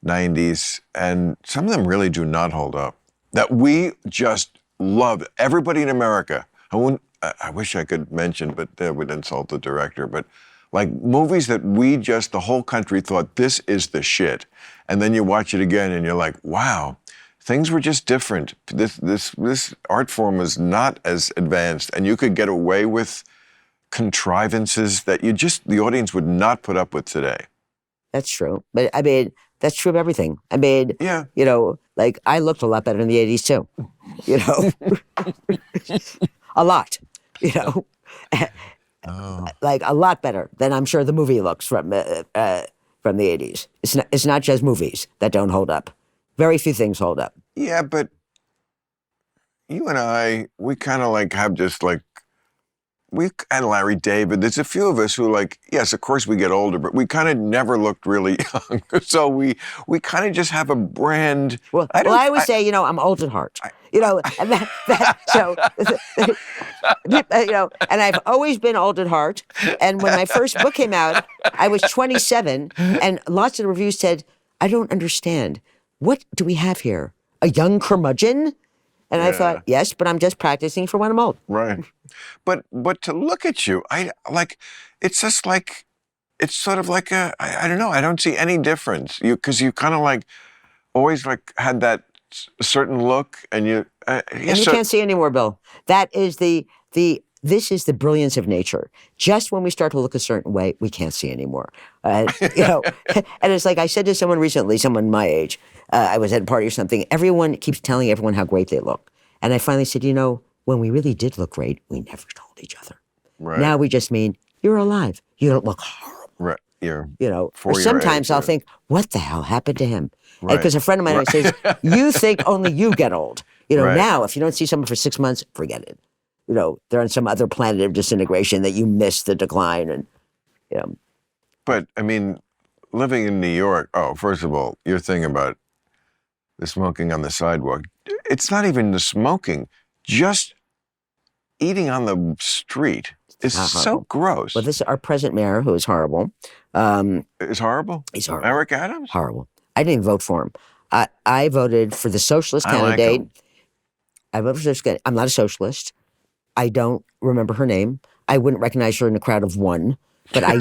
90s, and some of them really do not hold up. That we just love. Everybody in America. I wish I could mention, but that would insult the director, but like movies that the whole country thought, this is the shit. And then you watch it again and you're like, wow, things were just different. This art form was not as advanced, and you could get away with contrivances that the audience would not put up with today. That's true. But I mean, that's true of everything. I mean, yeah. I looked a lot better in the 80s too. A lot, like a lot better than I'm sure the movie looks from the 80s. It's not just movies that don't hold up. Very few things hold up. Yeah, but you and I, we kind of have just and Larry David, there's a few of us who like, yes, of course we get older, but we kind of never looked really young. So we kind of just have a brand. Well, I always say, you know, I'm old at heart. You know, and so, you know, and I've always been old at heart. And when my first book came out, I was 27, and lots of the reviews said, I don't understand. What do we have here? A young curmudgeon? And I thought, yes, but I'm just practicing for when I'm old. Right. But to look at you, it's just like, it's sort of like I don't know, I don't see any difference. Because you kind of like always like had that certain look, and you can't see anymore, Bill. That is this is the brilliance of nature. Just when we start to look a certain way, we can't see anymore. You know, and it's like I said to someone recently, someone my age, I was at a party or something. Everyone keeps telling everyone how great they look. And I finally said, you know, when we really did look great, we never told each other. Right. Now we just mean, you're alive. You don't look horrible. Right. You know, or sometimes I'll think, what the hell happened to him? Because a friend of mine says, you think only you get old. You know, now if you don't see someone for 6 months, forget it. You know, they're on some other planet of disintegration that you miss the decline. And, you know. But, I mean, living in New York, first of all, your thing about the smoking on the sidewalk, it's not even the smoking, just eating on the street is so gross. Well, this is our present mayor, who is horrible. Is horrible? He's horrible. Eric Adams? Horrible. I didn't vote for him. I voted for the socialist candidate. Like him. I voted for the socialist candidate. I'm not a socialist. I don't remember her name. I wouldn't recognize her in a crowd of one. But I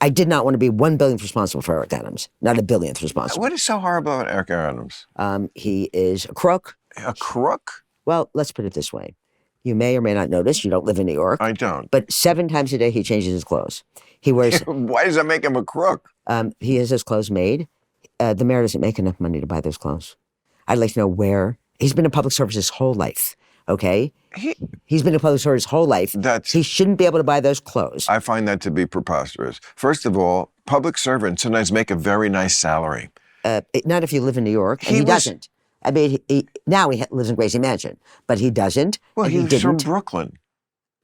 I did not want to be 1 billionth responsible for Eric Adams. Not a billionth responsible. What is so horrible about Eric Adams? He is a crook. A crook? Well, let's put it this way. You may or may not notice, you don't live in New York. I don't. But 7 times a day he changes his clothes. He wears... Why does that make him a crook? He has his clothes made. The mayor doesn't make enough money to buy those clothes. I'd like to know where. He's been in public service his whole life, okay? He's been in public service his whole life. He shouldn't be able to buy those clothes. I find that to be preposterous. First of all, public servants sometimes make a very nice salary. Not if you live in New York, and he doesn't. I mean, now he lives in Gracie Mansion, but he doesn't. Well, he he's from Brooklyn.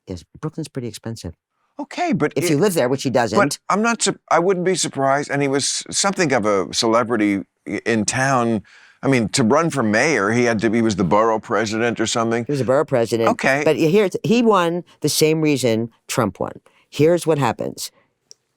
Yes, Brooklyn's pretty expensive. Okay, but if you live there, which he doesn't. But I wouldn't be surprised. And he was something of a celebrity in town. I mean, to run for mayor, he was the borough president or something. He was a borough president. Okay. But he won the same reason Trump won. Here's what happens.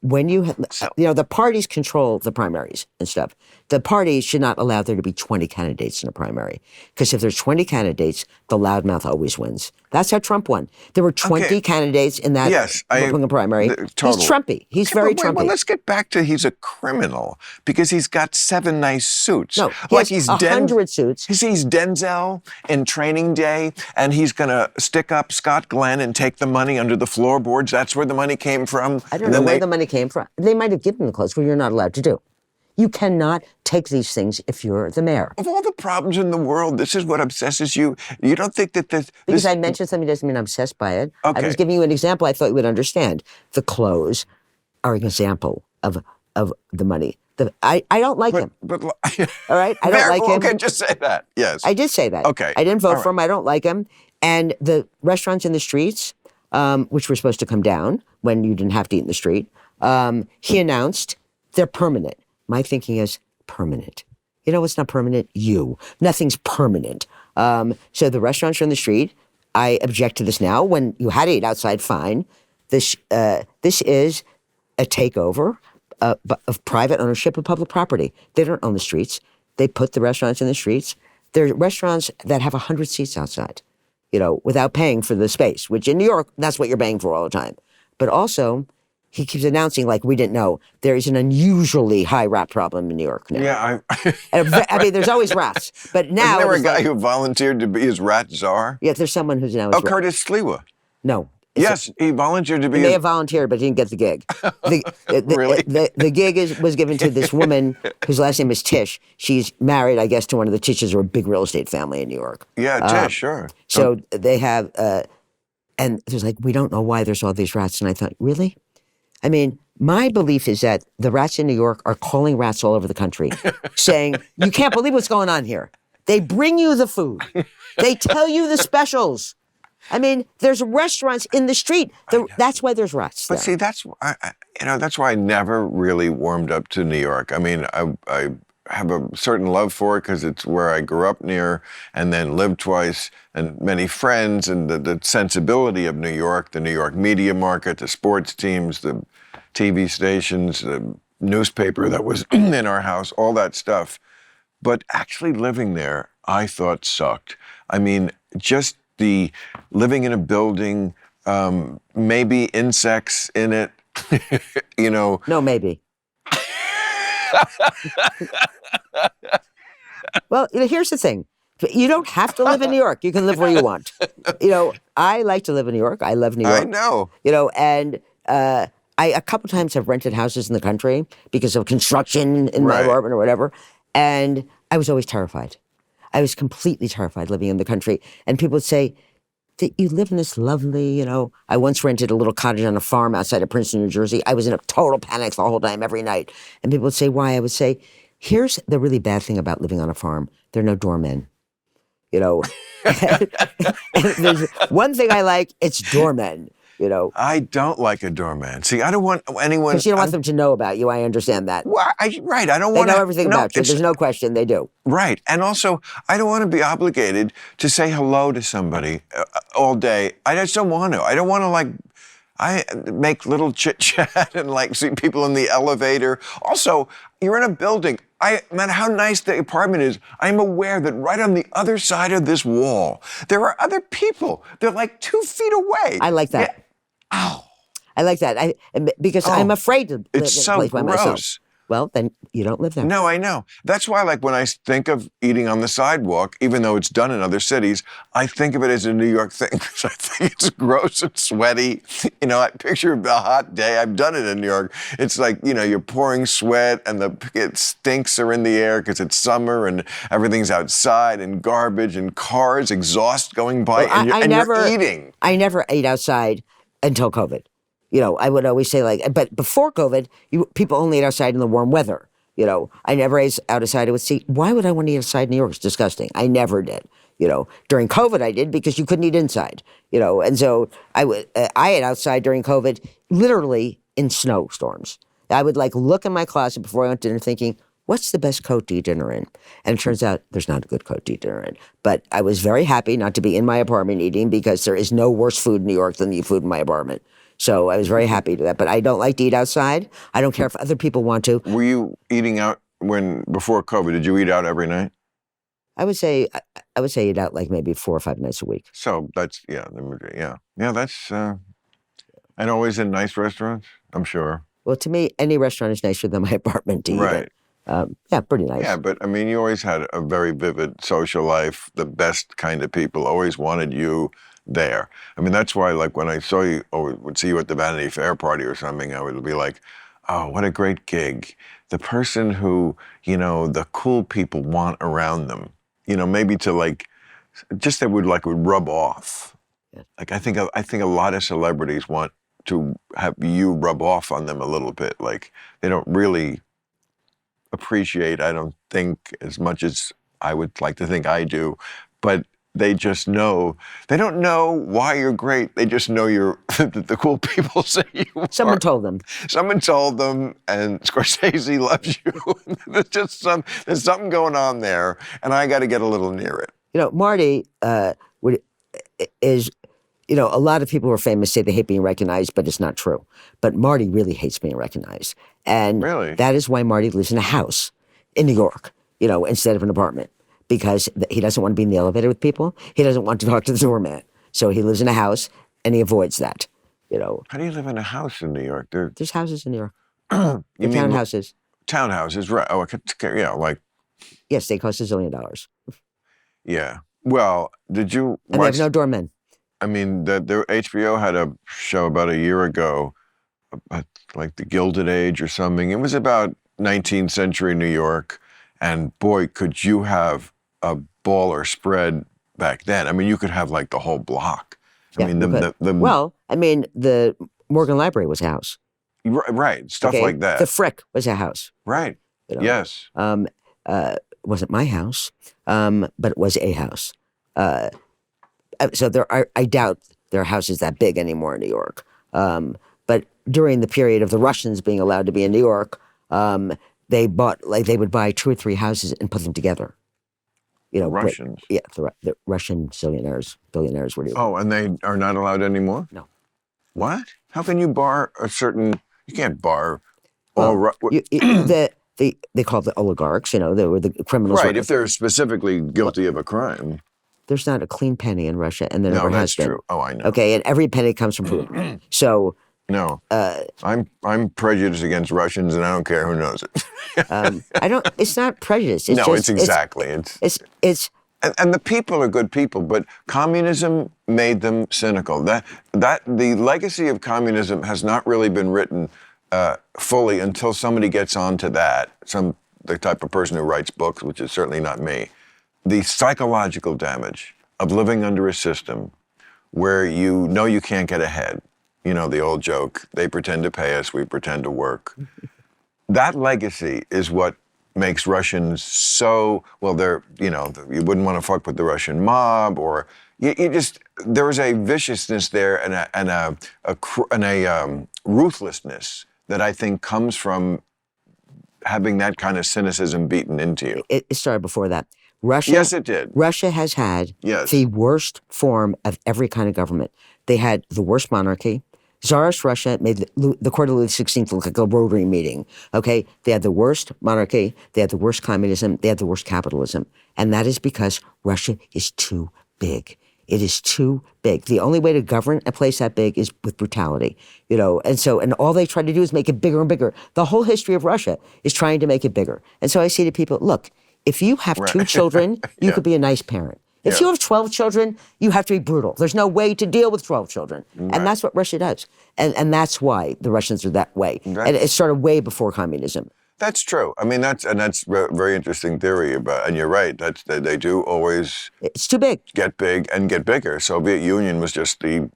When the parties control the primaries and stuff. The parties should not allow there to be 20 candidates in a primary. Because if there's 20 candidates, the loudmouth always wins. That's how Trump won. There were 20 candidates in that Republican primary. He's Trumpy. He's very Trumpy. Well, let's get back to he's a criminal because he's got 7 nice suits. No, he's 100 suits. He's Denzel in Training Day, and he's going to stick up Scott Glenn and take the money under the floorboards. That's where the money came from. I don't know where the money came from. They might have given the clothes, but you're not allowed to do. You cannot take these things if you're the mayor. Of all the problems in the world, this is what obsesses you. You don't think that this... Because I mentioned something doesn't mean I'm obsessed by it. Okay. I was giving you an example I thought you would understand. The clothes are an example of the money. I don't like him. But, all right? I don't like him. Okay, just say that. Yes. I did say that. Okay. I didn't vote for him. I don't like him. And the restaurants in the streets, which were supposed to come down when you didn't have to eat in the street, he announced they're permanent. My thinking is permanent. You know what's not permanent? You. Nothing's permanent. So the restaurants are in the street. I object to this now. When you had to eat outside, fine. This is a takeover of private ownership of public property. They don't own the streets. They put the restaurants in the streets. There are restaurants that have 100 seats outside, without paying for the space, which in New York, that's what you're paying for all the time. But also, he keeps announcing, like we didn't know, there is an unusually high rat problem in New York now. Yeah, I mean, there's always rats, but now... Isn't there a guy who volunteered to be his rat czar? Yeah, there's someone who's now... Curtis Sliwa. No. Yes, he volunteered to be... He may have volunteered, but he didn't get the gig. Really? The gig was given to this woman whose last name is Tish. She's married, I guess, to one of the Tishes or a big real estate family in New York. Yeah, Tish, sure. So they have... and there's like, we don't know why there's all these rats. And I thought, really? I mean, my belief is that the rats in New York are calling rats all over the country, saying, you can't believe what's going on here. They bring you the food. They tell you the specials. I mean, there's restaurants in the street. That's why there's rats. But there. see, that's why I never really warmed up to New York. I mean, I have a certain love for it because it's where I grew up near and then lived twice and many friends and the sensibility of New York, the New York media market, the sports teams, the TV stations, the newspaper that was in our house, all that stuff. But actually living there, I thought sucked. I mean, just the living in a building, maybe insects in it, you know. No, maybe. Well, here's the thing. You don't have to live in New York. You can live where you want. I like to live in New York. I love New York. I know. And I a couple times have rented houses in the country because of construction in my apartment or whatever. And I was always terrified. I was completely terrified living in the country. And people would say, that you live in this lovely, I once rented a little cottage on a farm outside of Princeton, New Jersey. I was in a total panic the whole time, every night. And people would say, why? I would say, here's the really bad thing about living on a farm. There are no doormen. And there's one thing I like, it's doormen. I don't like a doorman. See, I don't want anyone. Because you don't want them to know about you. I understand that. Well, I don't They want know everything about you. There's no question they do. Right. And also, I don't want to be obligated to say hello to somebody all day. I just don't want to. I don't want to, I make little chit-chat and, see people in the elevator. Also, you're in a building. No matter how nice the apartment is, I'm aware that right on the other side of this wall, there are other people. They're 2 feet away. I like that. Yeah. Ow. I like that. Because I'm afraid to live in a place by myself. Gross. Well, then you don't live there. No, I know. That's why, when I think of eating on the sidewalk, even though it's done in other cities, I think of it as a New York thing because I think it's gross and sweaty. I picture a hot day. I've done it in New York. It's you're pouring sweat and it stinks are in the air because it's summer and everything's outside and garbage and cars, exhaust going by, you're eating. I never ate outside until COVID. I would always say but before COVID, people only ate outside in the warm weather. I never ate outside. I would see, why would I want to eat outside in New York? It's disgusting. I never did. During COVID I did because you couldn't eat inside. And so I ate outside during COVID, literally in snowstorms. I would look in my closet before I went to dinner thinking, what's the best coat to eat dinner in? And it turns out there's not a good coat to eat dinner in. But I was very happy not to be in my apartment eating because there is no worse food in New York than the food in my apartment. So I was very happy to that. But I don't like to eat outside. I don't care if other people want to. Were you eating out before COVID? Did you eat out every night? I would say eat out maybe 4 or 5 nights a week. So that's, yeah. That's, and always in nice restaurants, I'm sure. Well, to me, any restaurant is nicer than my apartment to eat at. Pretty nice. Yeah, but you always had a very vivid social life. The best kind of people always wanted you there. That's why, when I saw you or would see you at the Vanity Fair party or something, I would be like, oh, what a great gig. The person who, the cool people want around them, maybe to just that would rub off. Yeah. I think a lot of celebrities want to have you rub off on them a little bit. They don't really appreciate, I don't think, as much as I would like to think I do, but they just know. They don't know why you're great. They just know you're the cool people say you are. Someone told them. Someone told them, and Scorsese loves you. There's something going on there, and I got to get a little near it. Marty is, a lot of people who are famous say they hate being recognized, but it's not true. But Marty really hates being recognized. And really? That is why Marty lives in a house in New York, instead of an apartment. Because he doesn't want to be in the elevator with people. He doesn't want to talk to the doorman. So he lives in a house, and he avoids that, How do you live in a house in New York? There's houses in New York. You mean townhouses. Townhouses, right. Oh, yeah, Yes, they cost $1 zillion. Yeah. Well, did you And watch... they have no doormen. The HBO had a show about a year ago, about, the Gilded Age or something. It was about 19th century New York, and boy, could you have a baller spread back then. You could have the whole block. The Morgan Library was a house. Right, stuff like that. The Frick was a house. Right, yes. Wasn't my house, but it was a house. So I doubt there are houses that big anymore in New York. But during the period of the Russians being allowed to be in New York, they would buy 2 or 3 houses and put them together. The Russians? The Russian billionaires, whatever. Oh, and they are not allowed anymore? No. What? How can you bar a certain? You can't bar Well, they call it the oligarchs. They were the criminals. Right. If they're specifically guilty of a crime. There's not a clean penny in Russia, and there never has been. No, that's true. Oh, I know. Okay, and every penny comes from Putin. So. No, I'm prejudiced against Russians, and I don't care who knows it. I don't. It's not prejudice. It's exactly. It's. And the people are good people, but communism made them cynical. That the legacy of communism has not really been written fully until somebody gets onto that. The type of person who writes books, which is certainly not me. The psychological damage of living under a system where you know you can't get ahead. The old joke, they pretend to pay us, we pretend to work. That legacy is what makes Russians so, well, you wouldn't want to fuck with the Russian mob, or there is a viciousness there and a ruthlessness that I think comes from having that kind of cynicism beaten into you. It started before that. Russia. Yes, it did. Russia has had the worst form of every kind of government. They had the worst monarchy. Tsarist Russia made the court of Louis XVI look like a Rotary meeting, okay? They had the worst monarchy, they had the worst communism, they had the worst capitalism. And that is because Russia is too big. It is too big. The only way to govern a place that big is with brutality, and all they try to do is make it bigger and bigger. The whole history of Russia is trying to make it bigger. And so I say to people, look, if you have 2 children, you could be a nice parent. If you have 12 children, you have to be brutal. There's no way to deal with 12 children. Right. And that's what Russia does. And that's why the Russians are that way. Right. And it started way before communism. That's true. I mean, that's a very interesting theory and you're right. They do always. It's too big. Get big and get bigger. Soviet Union was just the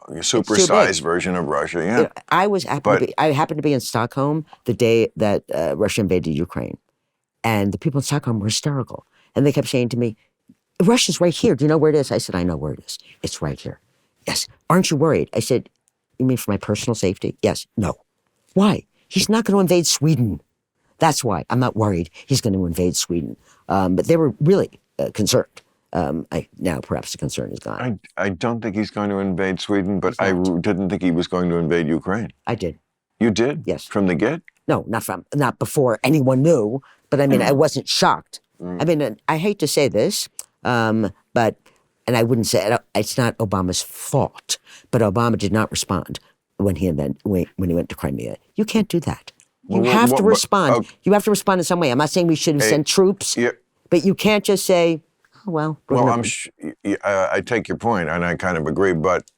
supersized version of Russia. Yeah. I happened to be in Stockholm the day that Russia invaded Ukraine, and the people in Stockholm were hysterical, and they kept saying to me, Russia's right here. Do you know where it is? I said, I know where it is. It's right here. Yes. Aren't you worried? I said, you mean for my personal safety? Yes. No. Why? He's not going to invade Sweden. That's why. I'm not worried he's going to invade Sweden. But they were really concerned. Now perhaps the concern is gone. I don't think he's going to invade Sweden, but I didn't think he was going to invade Ukraine. I did. You did? Yes. From the get? No, not before anyone knew. But I mean, I wasn't shocked. I mean, I hate to say this, but I wouldn't say it's not Obama's fault, but Obama did not respond when he went to Crimea. You can't do that. You have to respond. You have to respond in some way. I'm not saying we should have sent troops, but you can't just say, "Oh well." Well, I take your point, and I kind of agree, but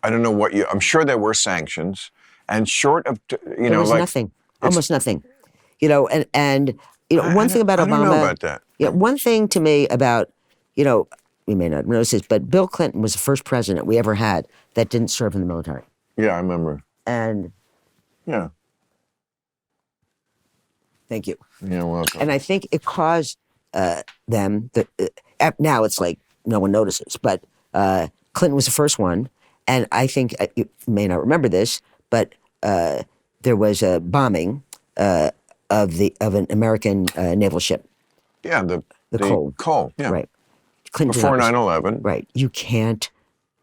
I don't know what I'm sure there were sanctions, and short of there was nothing, almost nothing, and one thing about Obama. I don't know about that. Yeah, one thing to me about we may not notice this, but Bill Clinton was the first president we ever had that didn't serve in the military. Yeah, I remember. And yeah. Thank you. You're welcome. And I think it caused them, now it's like no one notices, but Clinton was the first one. And I think, you may not remember this, but there was a bombing of an American naval ship. Yeah, the Cole. Yeah. Right. Clinton before 9/11. Right. You can't,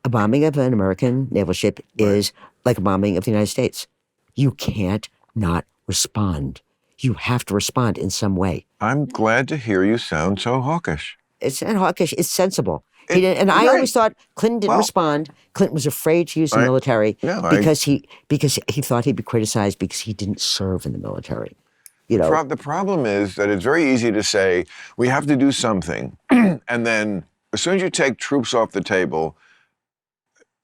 a bombing of an American naval ship is like a bombing of the United States. You can't not respond. You have to respond in some way. I'm glad to hear you sound so hawkish. It's not hawkish. It's sensible. I always thought Clinton didn't respond. Clinton was afraid to use the military because he thought he'd be criticized because he didn't serve in the military. The problem is that it's very easy to say we have to do something, and then as soon as you take troops off the table,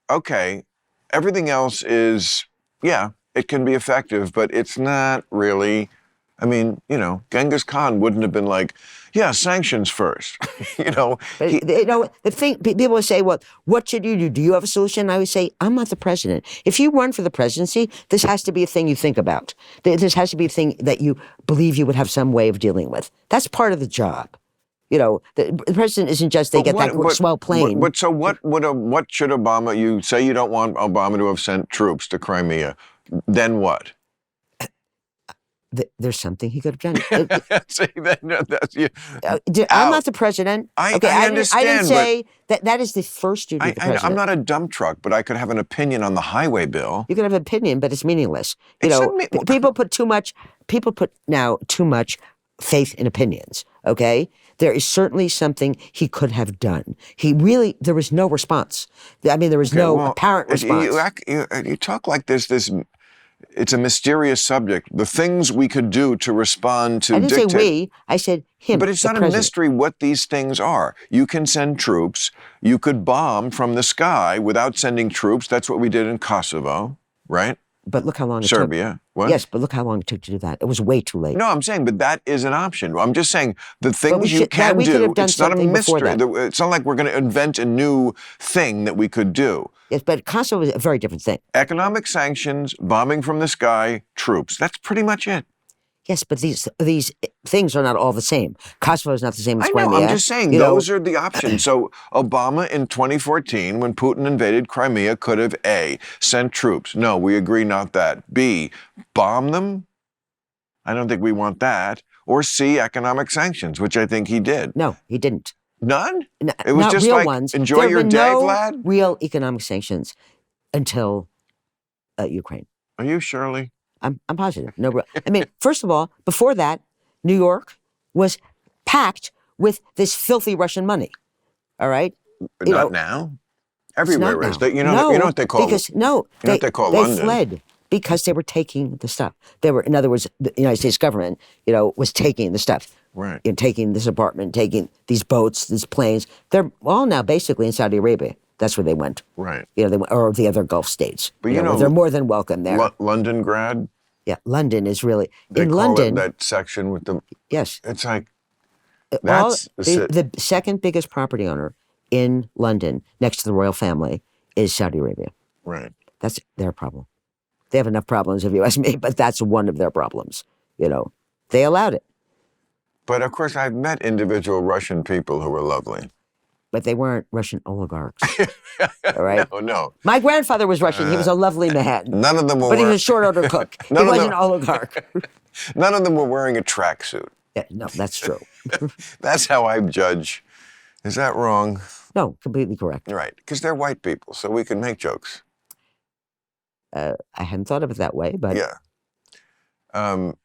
okay, everything else is it can be effective, but it's not really. I mean, Genghis Khan wouldn't have been like, sanctions first. The thing, people would say, well, what should you do? Do you have a solution? I would say, I'm not the president. If you run for the presidency, this has to be a thing you think about. This has to be a thing that you believe you would have some way of dealing with. That's part of the job. The president isn't just they get that swell plane. What should Obama? You say you don't want Obama to have sent troops to Crimea. Then what? There's something he could have done. See, I'm not the president. I understand. I didn't say that is the first duty of the president. I'm not a dump truck, but I could have an opinion on the highway bill. You can have an opinion, but it's meaningless. People put too much faith in opinions. Okay, there is certainly something he could have done. There was no response. I mean, there was no apparent response. You talk like this. It's a mysterious subject. The things we could do to respond to. I didn't say we. I said him. But it's not a mystery what these things are. You can send troops. You could bomb from the sky without sending troops. That's what we did in Kosovo, right? But look how long it took. Serbia. What? Yes, but look how long it took to do that. It was way too late. No, I'm saying, but that is an option. I'm just saying the things you can do. It's not a mystery. It's not like we're going to invent a new thing that we could do. Yes, but Kosovo is a very different thing. Economic sanctions, bombing from the sky, troops. That's pretty much it. Yes, but these things are not all the same. Kosovo is not the same as Crimea. I know, I'm just saying, those are the options. So Obama in 2014, when Putin invaded Crimea, could have A, sent troops. No, we agree not that. B, bomb them? I don't think we want that. Or C, economic sanctions, which I think he did. No, he didn't. None? No, it was not just real like, ones. enjoy your day, Vlad? Real economic sanctions until Ukraine. Are you, Shirley? I'm positive. No, I mean, first of all, before that, New York was packed with this filthy Russian money. All right? Not now. Everywhere is. You know what they call London. They fled because they were taking the stuff. In other words, the United States government, was taking the stuff. Right. Taking this apartment, taking these boats, these planes. They're all now basically in Saudi Arabia. That's where they went. Right. They went, or the other Gulf states. But they're more than welcome there. London grad. Yeah, London is really They in call London. It that section with the. Yes. It's like. That's the second biggest property owner in London, next to the royal family, is Saudi Arabia. Right. That's their problem. They have enough problems, if you ask me, but that's one of their problems. They allowed it. But of course, I've met individual Russian people who were lovely. But they weren't Russian oligarchs. All right? No. My grandfather was Russian. He was a lovely man. None of them were. But he was a short order cook. He was an oligarch. None of them were wearing a tracksuit. Yeah, no, that's true. That's how I judge. Is that wrong? No, completely correct. Right, because they're white people, so we can make jokes. I hadn't thought of it that way, but... Yeah. Oh,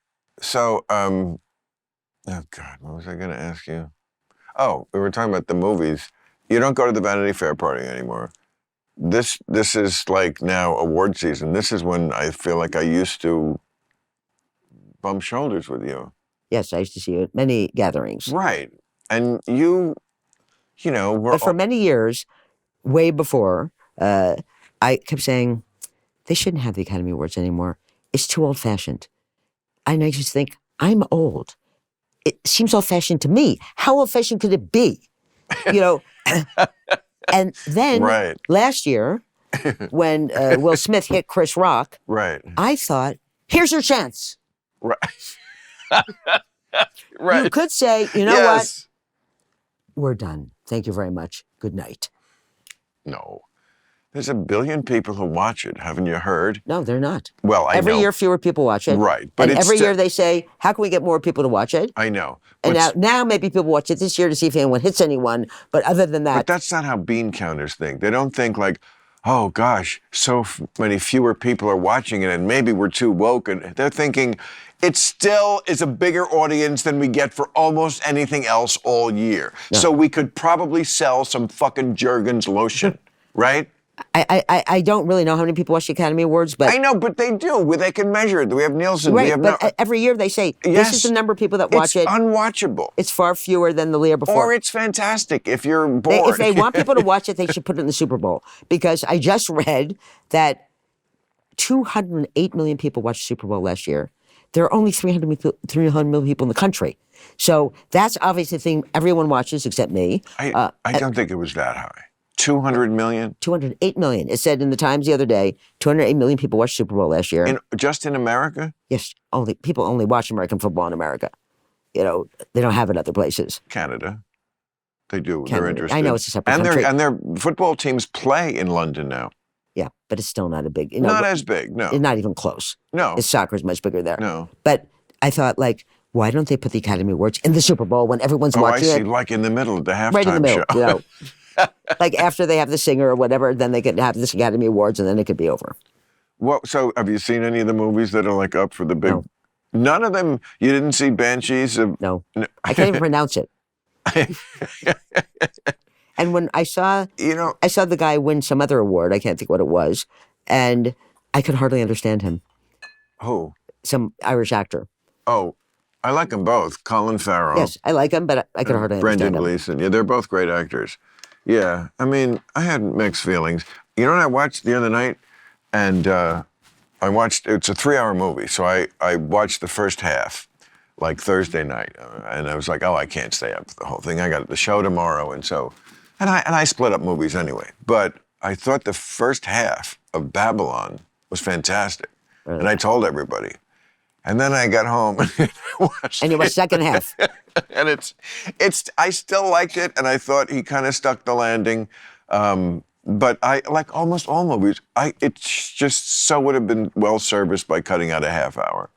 God, what was I going to ask you? Oh, we were talking about the movies. You don't go to the Vanity Fair party anymore. This is like now award season. This is when I feel like I used to bump shoulders with you. Yes, I used to see you at many gatherings. Right. And you were... But for many years, way before, I kept saying, they shouldn't have the Academy Awards anymore. It's too old-fashioned. And I just think, I'm old. It seems old-fashioned to me. How old-fashioned could it be? And then last year, when Will Smith hit Chris Rock, I thought, here's your chance. Right. You could say, what? We're done. Thank you very much. Good night. No. There's 1 billion people who watch it. Haven't you heard? No, they're not. Well, I know. Every year, fewer people watch it. Right. But every year they say, how can we get more people to watch it? I know. And now maybe people watch it this year to see if anyone hits anyone. But other than that... But that's not how bean counters think. They don't think like, oh, gosh, so many fewer people are watching it and maybe we're too woke. And they're thinking, it still is a bigger audience than we get for almost anything else all year. No. So we could probably sell some fucking Jergens lotion, right? I don't really know how many people watch the Academy Awards, but... I know, but they do. They can measure it. We have Nielsen. Right, every year they say, this is the number of people that watch it. It's unwatchable. It's far fewer than the year before. Or it's fantastic if you're bored. If they want people to watch it, they should put it in the Super Bowl. Because I just read that 208 million people watched the Super Bowl last year. There are only 300 million people in the country. So that's obviously the thing everyone watches except me. I don't think it was that high. 200 million? 208 million. It said in the Times the other day, 208 million people watched Super Bowl last year. Just in America? Yes. People only watch American football in America. They don't have it other places. Canada. They do. Canada. They're interested. I know it's a separate and country. And their football teams play in London now. Yeah, but it's still not a big. Not as big. No. Not even close. No. Soccer is much bigger there. No. But I thought, like, why don't they put the Academy Awards in the Super Bowl when everyone's watching I see. it? Like in the middle of the halftime Right in the middle, show. Like after they have the singer or whatever, then they could have this Academy Awards and then it could be over. Well, so have you seen any of the movies that are like up for the big? No. None of them. You didn't see Banshees of? No. I can't even pronounce it. And when I saw, I saw the guy win some other award. I can't think what it was, and I could hardly understand him. Who? Some Irish actor. Oh, I like them both. Colin Farrell. Yes, I like him, but I could hardly understand him. Brendan Gleeson. Yeah, they're both great actors. Yeah, I mean, I had mixed feelings. You know what I watched the other night? And it's a 3-hour movie, so I watched the first half, like Thursday night, and I was like, oh, I can't stay up for the whole thing. I got the show tomorrow, and I split up movies anyway. But I thought the first half of Babylon was fantastic, and I told everybody. And then I got home and watched And you watched second half. And I still liked it, and I thought he kind of stuck the landing. But I like almost all movies. It's just so would have been well serviced by cutting out a half hour.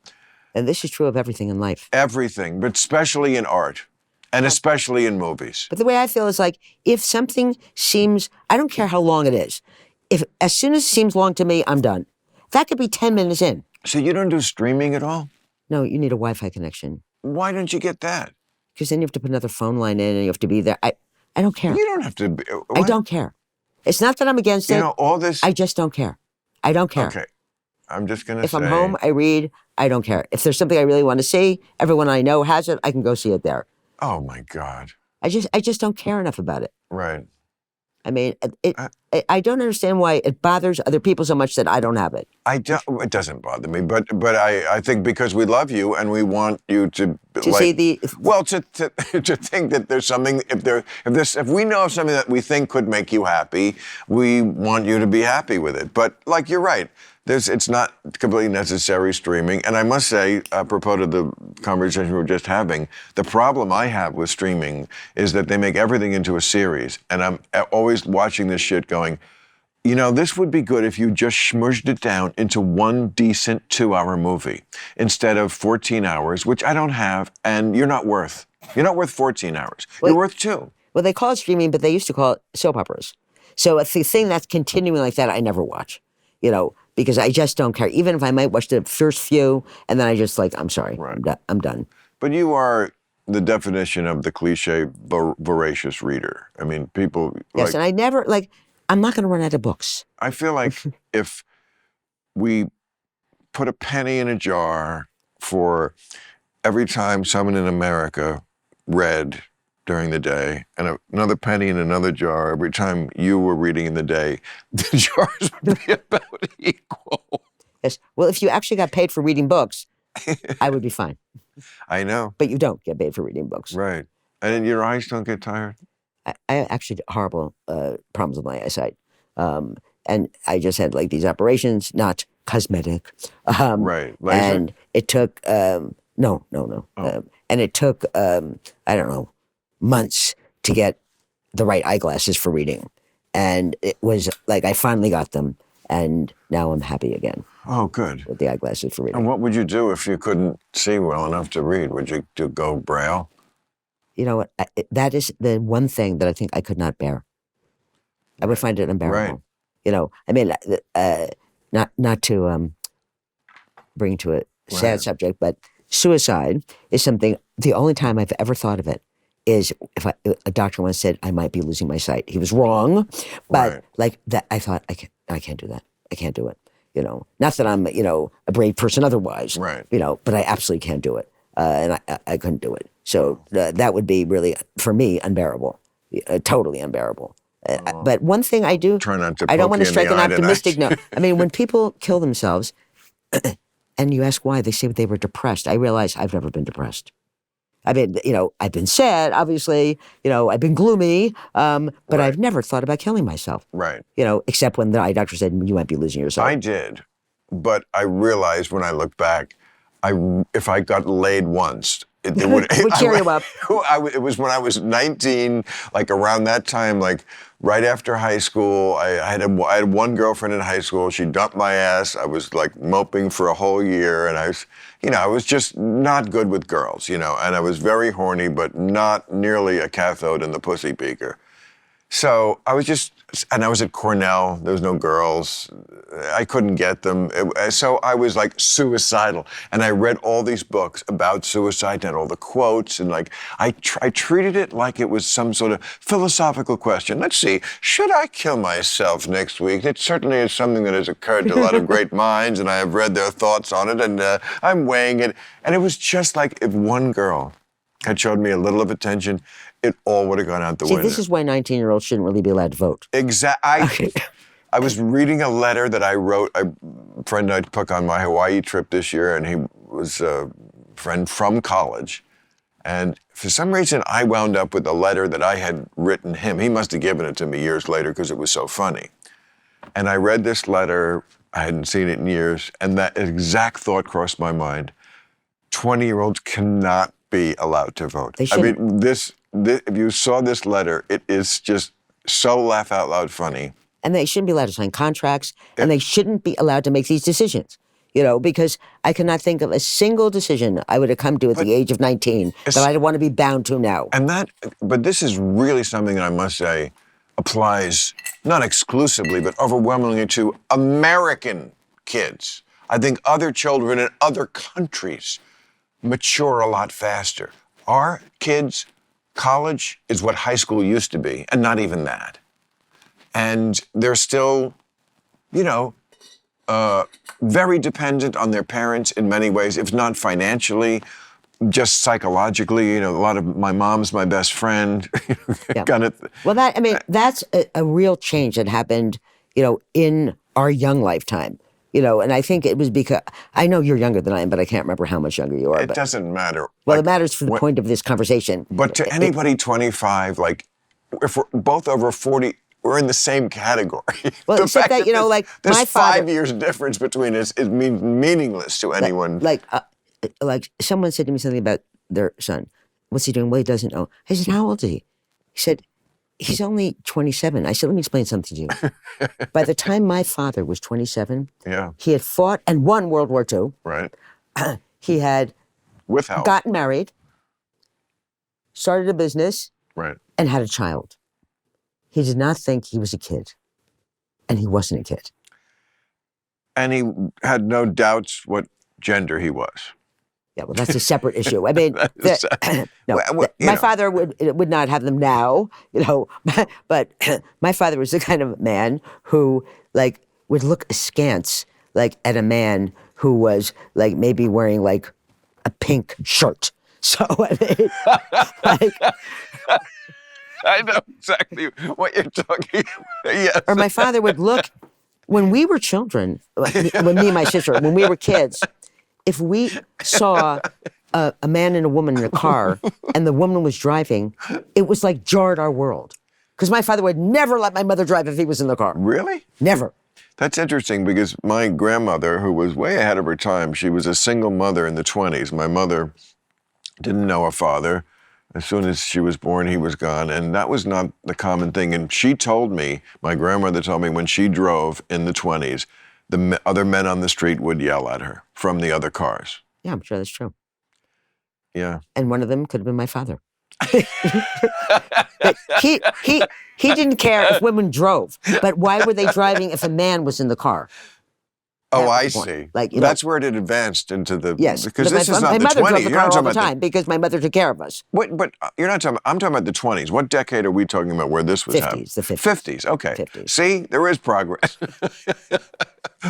And this is true of everything in life. Everything, but especially in art, and especially in movies. But the way I feel is like, if something seems, I don't care how long it is. If as soon as it seems long to me, I'm done. That could be 10 minutes in. So you don't do streaming at all? No, you need a Wi-Fi connection. Why don't you get that? Because then you have to put another phone line in and you have to be there. I don't care. You don't have to be. I don't care. It's not that I'm against it. You know, all this. I just don't care. I don't care. Okay. I'm just going to say. If I'm home, I read. I don't care. If there's something I really want to see, everyone I know has it, I can go see it there. Oh, my God. I just don't care enough about it. Right. I mean, I don't understand why it bothers other people so much that I don't have it. It doesn't bother me, but I think because we love you and we want you to see the to think that there's something if we know of something that we think could make you happy, we want you to be happy with it. But like you're right. It's not completely necessary streaming. And I must say, apropos to the conversation we were just having, the problem I have with streaming is that they make everything into a series. And I'm always watching this shit going, this would be good if you just smooshed it down into one decent 2-hour movie instead of 14 hours, which I don't have, and you're not worth 14 hours. You're worth 2. Well, they call it streaming, but they used to call it soap operas. So it's the thing that's continuing like that, I never watch, because I just don't care. Even if I might watch the first few, and then I just I'm sorry, right. I'm done. But you are the definition of the cliche voracious reader. I mean, people. Yes, and I never, I'm not going to run out of books. I feel like if we put a penny in a jar for every time someone in America read during the day, and another penny in another jar every time you were reading in the day, the jars would be about equal. Yes. Well, if you actually got paid for reading books, I would be fine. I know. But you don't get paid for reading books. Right. And your eyes don't get tired? I actually horrible problems with my eyesight. And I just had these operations, not cosmetic. Right. Laser? And it took, no. Oh. And it took, I don't know, months to get the right eyeglasses for reading. And it was I finally got them. And now I'm happy again. Oh, good. With the eyeglasses for reading. And what would you do if you couldn't see well enough to read? Would you go Braille? You know what? That is the one thing that I think I could not bear. I would find it unbearable. Right. I mean, not to bring to a sad subject, but suicide is something, the only time I've ever thought of it is if a doctor once said I might be losing my sight. He was wrong, but that, I thought, I can't do that. I can't do it. Not that I'm, a brave person otherwise, right. But I absolutely can't do it. And I couldn't do it. So that would be really, for me, unbearable, totally unbearable. But one thing I do, try not to I don't want to poke strike you in an the eye optimistic tonight. note. I mean, when people kill themselves and you ask why, they say they were depressed. I realize I've never been depressed. I mean, I've been sad, obviously, I've been gloomy, but right. I've never thought about killing myself. Right. Except when the eye doctor said, you might be losing your sight. I did, but I realized when I looked back, if I got laid once, Would cheer you up. It was when I was 19, like around that time, like right after high school. I had one girlfriend in high school. She dumped my ass. I was like moping for a whole year, and I was just not good with girls, and I was very horny, but not nearly a cathode in the pussy beaker. So I was at Cornell. There was no girls. I couldn't get them. So I was like suicidal. And I read all these books about suicide and all the quotes. And like, I treated it like it was some sort of philosophical question. Let's see, should I kill myself next week? It certainly is something that has occurred to a lot of great minds. And I have read their thoughts on it. And I'm weighing it. And it was just like if one girl had showed me a little of attention, it all would have gone out the window. This is why 19-year-olds shouldn't really be allowed to vote. Exactly. I was reading a letter that I wrote. A friend I took on my Hawaii trip this year, and he was a friend from college. And for some reason, I wound up with a letter that I had written him. He must have given it to me years later because it was so funny. And I read this letter. I hadn't seen it in years. And that exact thought crossed my mind. 20-year-olds cannot be allowed to vote. They shouldn't. I mean, this, if you saw this letter, it is just so laugh out loud funny. And they shouldn't be allowed to sign contracts, and they shouldn't be allowed to make these decisions, because I cannot think of a single decision I would have come to at the age of 19 that I'd want to be bound to now. But this is really something that I must say applies not exclusively, but overwhelmingly to American kids. I think other children in other countries mature a lot faster. Our kids, college is what high school used to be, and not even that. And they're still, very dependent on their parents in many ways, if not financially, just psychologically. A lot of my mom's my best friend. Yeah. Kind of. Well, that's a real change that happened, in our young lifetime. And I think it was because, I know you're younger than I am, but I can't remember how much younger you are. It doesn't matter. Well, it matters for the point of this conversation. But to anybody 25, like, if we're both over 40, we're in the same category. Well, except that, there's my father, 5 years difference between us is meaningless to anyone. Like someone said to me something about their son. What's he doing? Well, he doesn't know. I said, how old is he? He said, he's only 27. I said, let me explain something to you. By the time my father was 27, he had fought and won World War II. Right. He had with help gotten married, started a business, right, and had a child. He did not think he was a kid, and he wasn't a kid. And he had no doubts what gender he was. Yeah, well, that's a separate issue. I mean, my father would not have them now, but my father was the kind of man who, would look askance, at a man who was, maybe wearing, a pink shirt. So, I mean, I know exactly what you're talking about. Yes. Or my father would look, when we were children, when me and my sister, when we were kids, if we saw a man and a woman in a car and the woman was driving, it was jarred our world. Because my father would never let my mother drive if he was in the car. Really? Never. That's interesting because my grandmother, who was way ahead of her time, she was a single mother in the 20s. My mother didn't know a father. As soon as she was born, he was gone. And that was not the common thing. And she told me, my grandmother told me, when she drove in the 20s, the other men on the street would yell at her from the other cars. Yeah, I'm sure that's true. Yeah. And one of them could have been my father. he didn't care if women drove, but why were they driving if a man was in the car? Oh, I see. That's where it had advanced into the... Yes. Because this is not my the 20s. mother drove the car all the time because my mother took care of us. But you're not talking... I'm talking about the 20s. What decade are we talking about where this was happening? 50s, the 50s. 50s, okay. 50s. See, there is progress.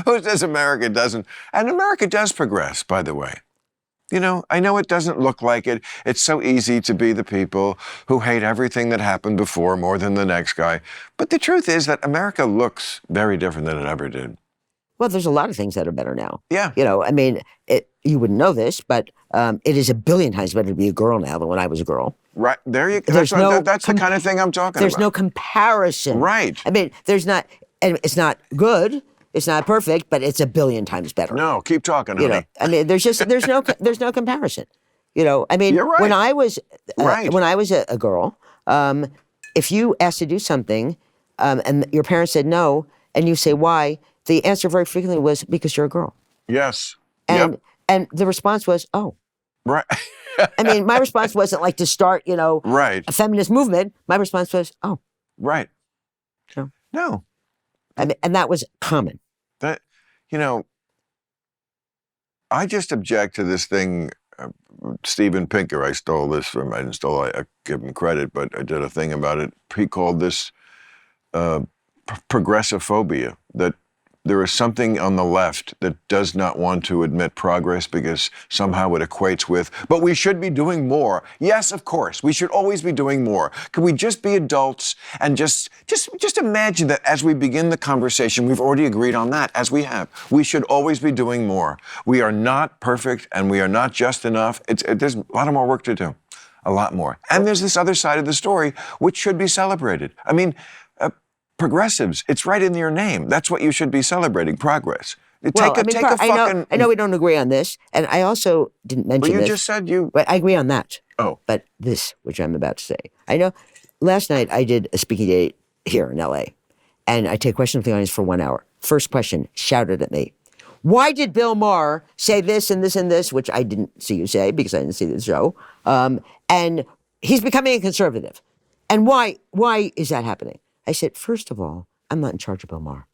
Who says America doesn't? And America does progress, by the way. I know it doesn't look like it. It's so easy to be the people who hate everything that happened before more than the next guy. But the truth is that America looks very different than it ever did. Well, there's a lot of things that are better now. Yeah. I mean, you wouldn't know this, but it is a billion times better to be a girl now than when I was a girl. Right. There you go. That's the kind of thing I'm talking about. There's no comparison. Right. I mean, and it's not good. It's not perfect, but it's a billion times better. No, keep talking, honey. I mean, there's no comparison. You know, I mean, You're right. when I was Right. when I was a girl, if you asked to do something and your parents said no, and you say why, the answer very frequently was because you're a girl. Yes. And Yep. and the response was, oh. Right. I mean, my response wasn't like to start, you know, Right. a feminist movement. My response was, oh. Right. No. No. I mean, and that was common. That, you know, I just object to this thing. Steven Pinker, I stole this from, I didn't steal, I give him credit, but I did a thing about it. He called this progressophobia, that there is something on the left that does not want to admit progress because somehow it equates with, but we should be doing more. Yes, of course, we should always be doing more. Can we just be adults and just imagine that as we begin the conversation, we've already agreed on that, as we have. We should always be doing more. We are not perfect and we are not just enough. There's a lot of more work to do, a lot more. And there's this other side of the story which should be celebrated. I mean, progressives, it's right in your name. That's what you should be celebrating, progress. Well, I know we don't agree on this, and I also didn't mention Well, you this. just said you... But I agree on that. Oh. But this, which I'm about to say. I know last night I did a speaking date here in LA, and I take questions from the audience for 1 hour. First question, shouted at me. Why did Bill Maher say this and this and this, which I didn't see you say because I didn't see the show, and he's becoming a conservative. And why is that happening? I said, first of all, I'm not in charge of Bill Maher,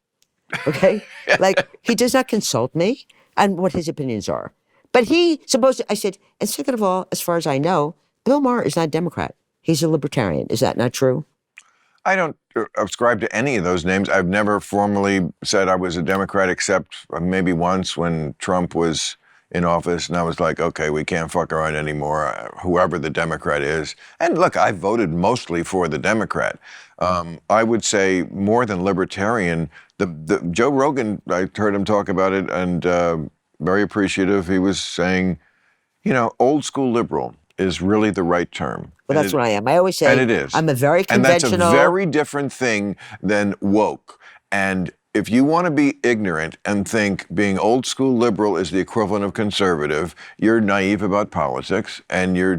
okay? Like, he does not consult me on what his opinions are. But I said, and second of all, as far as I know, Bill Maher is not a Democrat. He's a libertarian. Is that not true? I don't ascribe to any of those names. I've never formally said I was a Democrat except maybe once when Trump was in office, and I was like, okay, we can't fuck around anymore, whoever the Democrat is. And look, I voted mostly for the Democrat. I would say more than libertarian. The Joe Rogan, I heard him talk about it, and very appreciative. He was saying, you know, old school liberal is really the right term. Well, that's what I am. I always say, and it is. I'm a very conventional. And that's a very different thing than woke. And if you want to be ignorant and think being old school liberal is the equivalent of conservative, you're naive about politics, and you're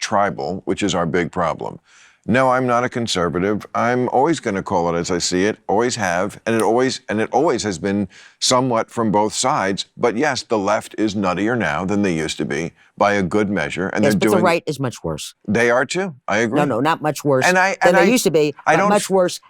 tribal, which is our big problem. No, I'm not a conservative. I'm always going to call it as I see it, always have, and it always has been somewhat from both sides. But yes, the left is nuttier now than they used to be by a good measure, and yes, they're but doing. The right is much worse. They are too. I agree. No, not much worse than they used to be. Much worse.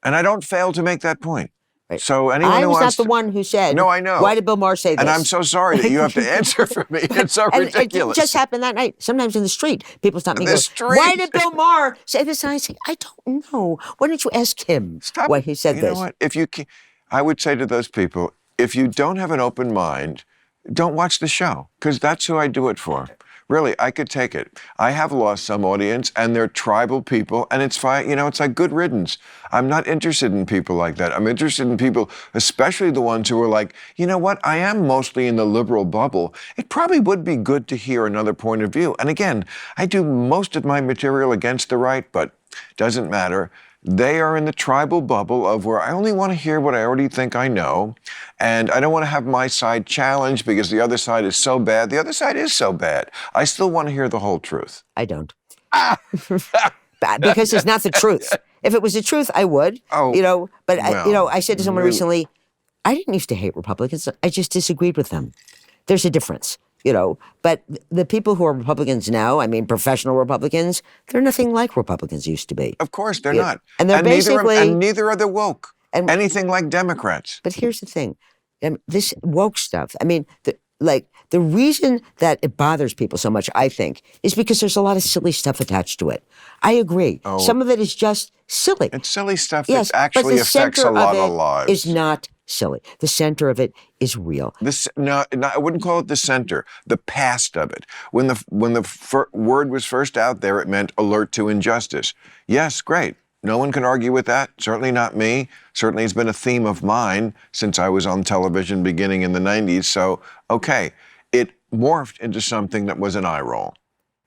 And I don't fail to make that point. Right. So anyone I who was wants not the one who said. No, I know. Why did Bill Maher say this? And I'm so sorry that you have to answer for me. It's so ridiculous. It just happened that night. Sometimes in the street, people stop me and go, why did Bill Maher say this? And I say, I don't know. Why don't you ask him why he said this? You know what? I would say to those people, if you don't have an open mind, don't watch the show, because that's who I do it for. Really, I could take it. I have lost some audience, and they're tribal people, and it's fine. You know, it's like good riddance. I'm not interested in people like that. I'm interested in people, especially the ones who are like, you know what? I am mostly in the liberal bubble. It probably would be good to hear another point of view. And again, I do most of my material against the right, but doesn't matter. They are in the tribal bubble of where I only want to hear what I already think I know, and I don't want to have my side challenged because the other side is so bad. The other side is so bad. I still want to hear the whole truth. I don't. Because it's not the truth. If it was the truth, I would. Oh, you know, but I said to someone recently, I didn't used to hate Republicans. I just disagreed with them. There's a difference. You know, but the people who are Republicans now, I mean, professional Republicans, they're nothing like Republicans used to be. Of course, they're not. And they're neither are the woke. Anything like Democrats. But here's the thing. This woke stuff, I mean, the reason that it bothers people so much, I think, is because there's a lot of silly stuff attached to it. I agree. Oh. Some of it is just silly. It's silly stuff yes, that actually affects a lot of lives. It's not silly. The center of it is real. No, I wouldn't call it the center. The past of it. When the word was first out there, it meant alert to injustice. Yes, great. No one can argue with that. Certainly not me. Certainly it's been a theme of mine since I was on television beginning in the 90s. So, okay, it morphed into something that was an eye roll.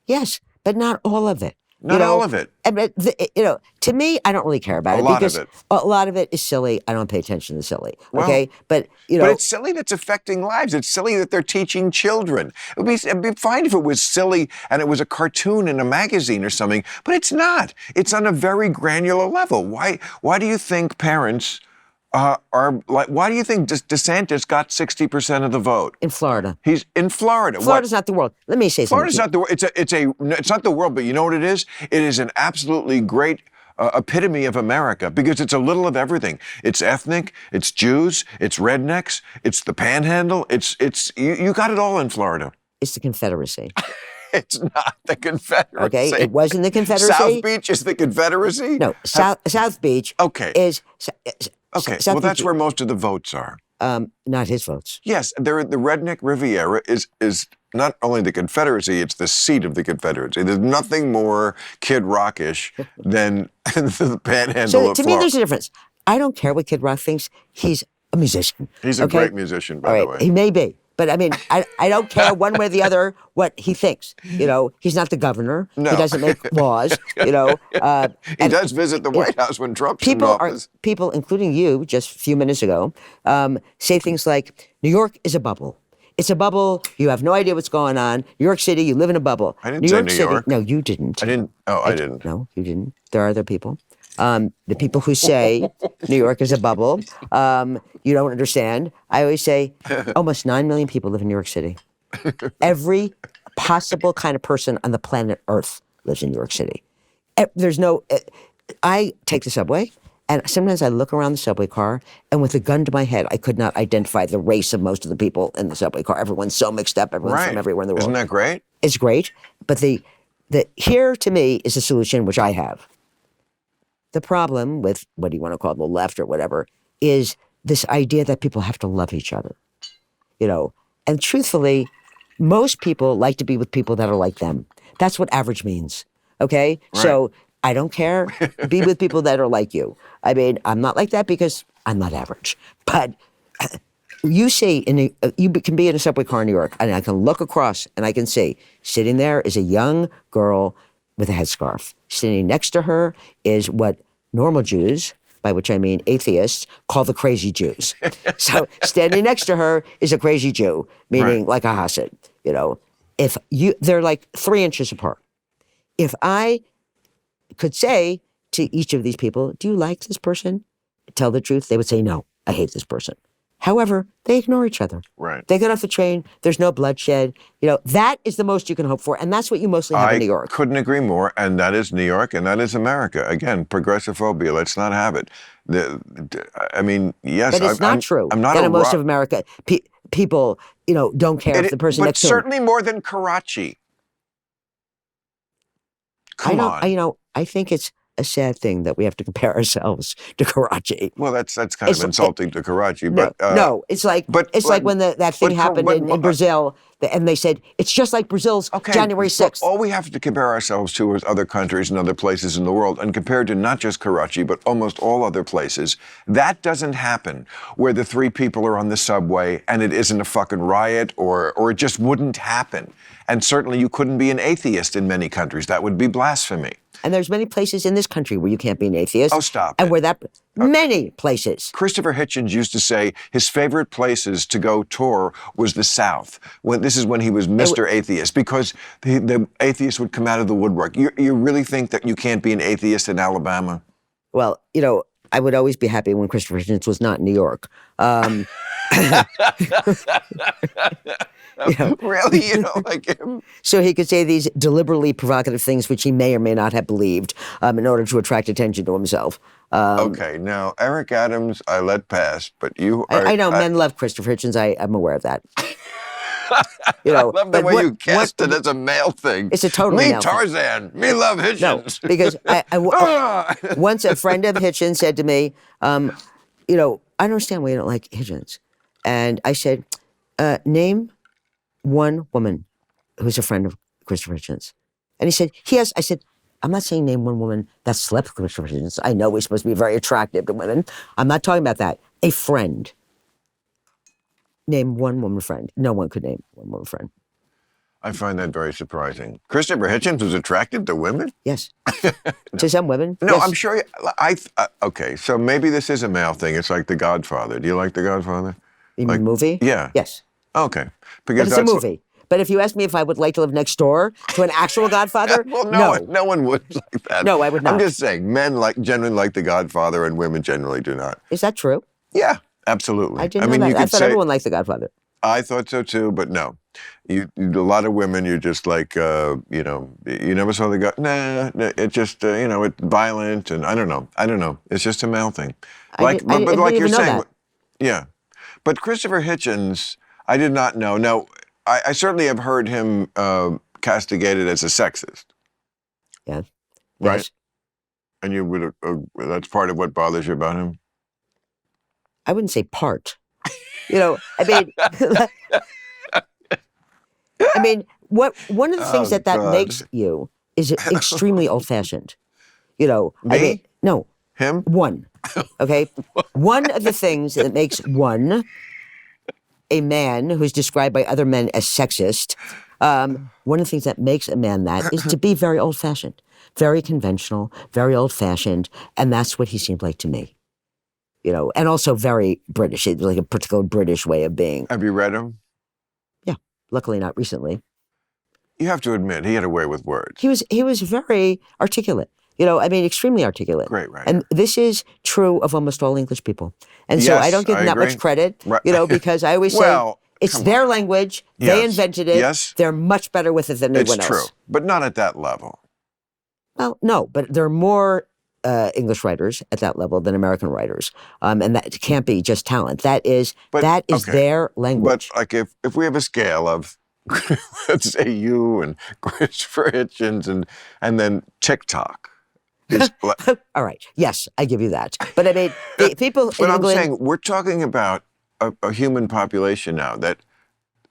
Yes, but not all of it. Not all of it. To me, I don't really care about A it lot because of it. a lot of it is silly. I don't pay attention to silly. Well, Okay, but But it's silly that's affecting lives. It's silly that they're teaching children. It'd be fine if it was silly and it was a cartoon in a magazine or something, but it's not. It's on a very granular level. Why do you think parents are like, why do you think DeSantis got 60% of the vote? in Florida. He's in Florida. Florida's not the world. Let me say Florida's something. not the world. It's not the world, but you know what it is? It is an absolutely great epitome of America because it's a little of everything. It's ethnic, it's Jews, it's rednecks, it's the panhandle. You got it all in Florida. It's the Confederacy. It's not the Confederacy. Okay, it wasn't the Confederacy. South Beach is the Confederacy? No, South Beach is... Okay, South well, that's Beach, where most of the votes are. not his votes. Yes, the Redneck Riviera is not only the Confederacy, it's the seat of the Confederacy. There's nothing more Kid Rockish than the panhandle So of to me, Florida. there's a difference. I don't care what Kid Rock thinks. He's a musician. He's a great musician, by the way. He may be. But I mean, I don't care one way or the other what he thinks. He's not the governor. No. He doesn't make laws. He does visit the White House when Trump's in office. People, including you, just a few minutes ago, say things like, New York is a bubble. It's a bubble. You have no idea what's going on. New York City, you live in a bubble. I didn't say New City, York. No, you didn't. I didn't. Oh, I didn't. No, you didn't. There are other people. The people who say New York is a bubble, you don't understand. I always say almost 9 million people live in New York City. Every possible kind of person on the planet Earth lives in New York City. I take the subway, and sometimes I look around the subway car, and with a gun to my head, I could not identify the race of most of the people in the subway car. Everyone's so mixed up. Everyone's from everywhere in the world. Isn't that great? It's great, but the here to me is a solution which I have. The problem with what do you want to call it, the left or whatever, is this idea that people have to love each other. And truthfully, most people like to be with people that are like them. That's what average means. Okay? Right. So I don't care. Be with people that are like you. I mean, I'm not like that because I'm not average. But you see, you can be in a subway car in New York, and I can look across and I can see sitting there is a young girl with a headscarf. Sitting next to her is what normal Jews, by which I mean atheists, call the crazy Jews. So standing next to her is a crazy Jew, meaning like a Hasid. They're like 3 inches apart. If I could say to each of these people, do you like this person? Tell the truth, they would say, no, I hate this person. However, they ignore each other. Right. They get off the train. There's no bloodshed. That is the most you can hope for, and that's what you mostly have in New York. I couldn't agree more, and that is New York, and that is America. Again, progressophobia. Let's not have it. Yes, but it's not true. I'm not that in most of America, people, don't care if the person next to them. But certainly more than Karachi. Come on. I think it's a sad thing that we have to compare ourselves to Karachi. Well, that's kind of insulting to Karachi, but no, it's like when that thing happened in Brazil, and they said it's just like Brazil's January 6th. All we have to compare ourselves to is other countries and other places in the world, and compared to not just Karachi, but almost all other places. That doesn't happen where the 3 people are on the subway and it isn't a fucking riot, or it just wouldn't happen. And certainly you couldn't be an atheist in many countries. That would be blasphemy. And there's many places in this country where you can't be an atheist. Oh, stop And it. where many places. Christopher Hitchens used to say his favorite places to go tour was the South. This is when he was Mr. Atheist, because the atheists would come out of the woodwork. You really think that you can't be an atheist in Alabama? Well, I would always be happy when Christopher Hitchens was not in New York. Really? Like him? So he could say these deliberately provocative things which he may or may not have believed in order to attract attention to himself. Okay, now, Eric Adams, I let pass, but you are... I know, men love Christopher Hitchens. I'm aware of that. I love the way you cast it as a male thing. It's a totally male thing. Me Tarzan, me love Hitchens. No, because once a friend of Hitchens said to me, I don't understand why you don't like Hitchens. And I said, name one woman who's a friend of Christopher Hitchens. And he said, yes. I said, I'm not saying name one woman that slept with Christopher Hitchens. I know we're supposed to be very attractive to women. I'm not talking about that. A friend. Name one woman friend. No one could name one woman friend. I find that very surprising. Christopher Hitchens was attracted to women? Yes. To some women. No, yes. I'm sure. Okay, so maybe this is a male thing. It's like The Godfather. Do you like The Godfather? You mean the movie? Yeah. Yes. Okay. But Because it's a movie. But if you ask me if I would like to live next door to an actual Godfather, Well, no. no one would like that. No, I would not. I'm just saying, men generally like The Godfather, and women generally do not. Is that true? Yeah, absolutely. I didn't know that. You I could thought say everyone liked The Godfather. I thought so too, but no. A lot of women, you're just like, you never saw the God. Nah, it just, it's violent, and I don't know. It's just a male thing. I didn't like even you're know saying, that. yeah. But Christopher Hitchens, I did not know. Now, I certainly have heard him castigated as a sexist. Yeah. Right? Yes. And you would, that's part of what bothers you about him? I wouldn't say part. I mean, one of the things that God. makes you is extremely old-fashioned. Me? No. Him? One. Okay? One of the things that makes one a man who's described by other men as sexist, one of the things that makes a man that is to be very old-fashioned, very conventional, very old-fashioned, and that's what he seemed like to me. And also very British, like a particular British way of being. Have you read him? Yeah, luckily not recently. You have to admit, he had a way with words. He was very articulate. Extremely articulate. Great writer. And this is true of almost all English people. And so Yes, I don't give them that agree. much credit, Right. because I always Well, say it's come their on. language. They Yes. invented it. Yes. They're much better with it than anyone It's else. true, but not at that level. Well, no, but there are more English writers at that level than American writers. And that can't be just talent. That is Okay. their language. But like if we have a scale of, let's say you and Christopher Hitchens and then Tik Tok. All right. Yes, I give you that. But the people But in I'm England... saying we're talking about a human population now that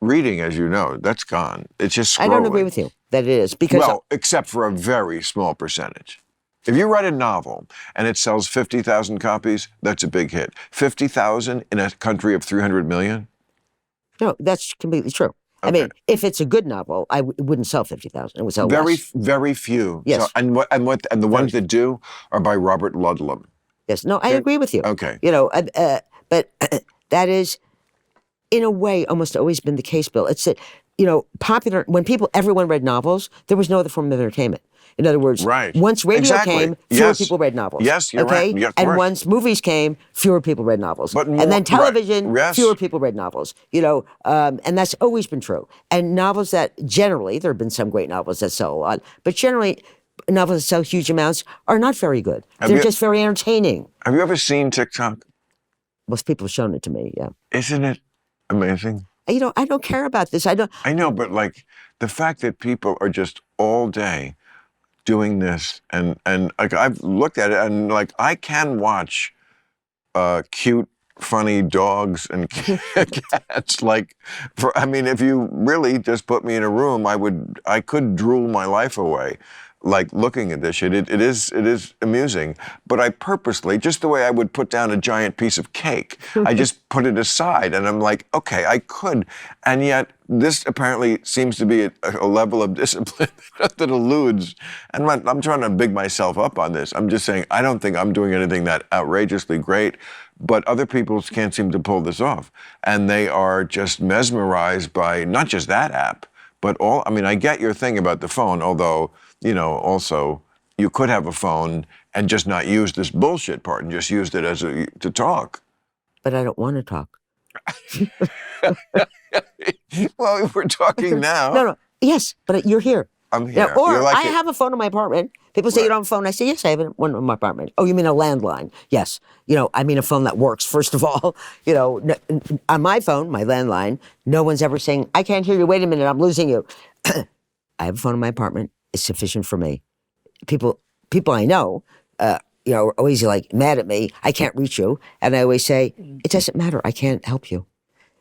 reading, as you know, that's gone. It's just scrolling. I don't agree with you that it is. Because Well, except for a very small percentage. If you write a novel and it sells 50,000 copies, that's a big hit. 50,000 in a country of 300 million? No, that's completely true. Okay. If it's a good novel, it wouldn't sell 50,000. It would sell Very, less. very few. Yes. So, and the ones that do are by Robert Ludlum. Yes. No, I agree with you. Okay. But that is, in a way, almost always been the case, Bill. It's that, popular, when everyone read novels, there was no other form of entertainment. In other words, Right. once radio Exactly. came, fewer Yes. people read novels. Yes, you're okay? right. Yeah, of and course. once movies came, fewer people read novels. But and more- then television, right. Yes. fewer people read novels. And that's always been true. And novels that generally, there have been some great novels that sell a lot, but generally, novels that sell huge amounts are not very good. They're just very entertaining. Have you ever seen Tik Tok? Most people have shown it to me, yeah. Isn't it amazing? I don't care about this. I know, but like the fact that people are just all day doing this, and like I've looked at it, and like I can watch cute, funny dogs and cats. Like, if you really just put me in a room, I could drool my life away. Like looking at this shit, it is amusing. But I purposely, just the way I would put down a giant piece of cake, I just put it aside, and I'm like, okay, I could, and yet this apparently seems to be a level of discipline that eludes. And I'm trying to big myself up on this. I'm just saying I don't think I'm doing anything that outrageously great, but other people can't seem to pull this off, and they are just mesmerized by not just that app, but all. I get your thing about the phone, although. Also, you could have a phone and just not use this bullshit part and just used it to talk. But I don't want to talk. Well, we're talking now. No. Yes, but you're here. I'm here. Or You're like I have a phone in my apartment. People say you don't have a phone. I say, yes, I have one in my apartment. Oh, you mean a landline? Yes. I mean a phone that works, first of all. On my phone, my landline, no one's ever saying, I can't hear you. Wait a minute, I'm losing you. I have a phone in my apartment. It's sufficient for me. People I know, are always like mad at me. I can't reach you. And I always say, it doesn't matter. I can't help you.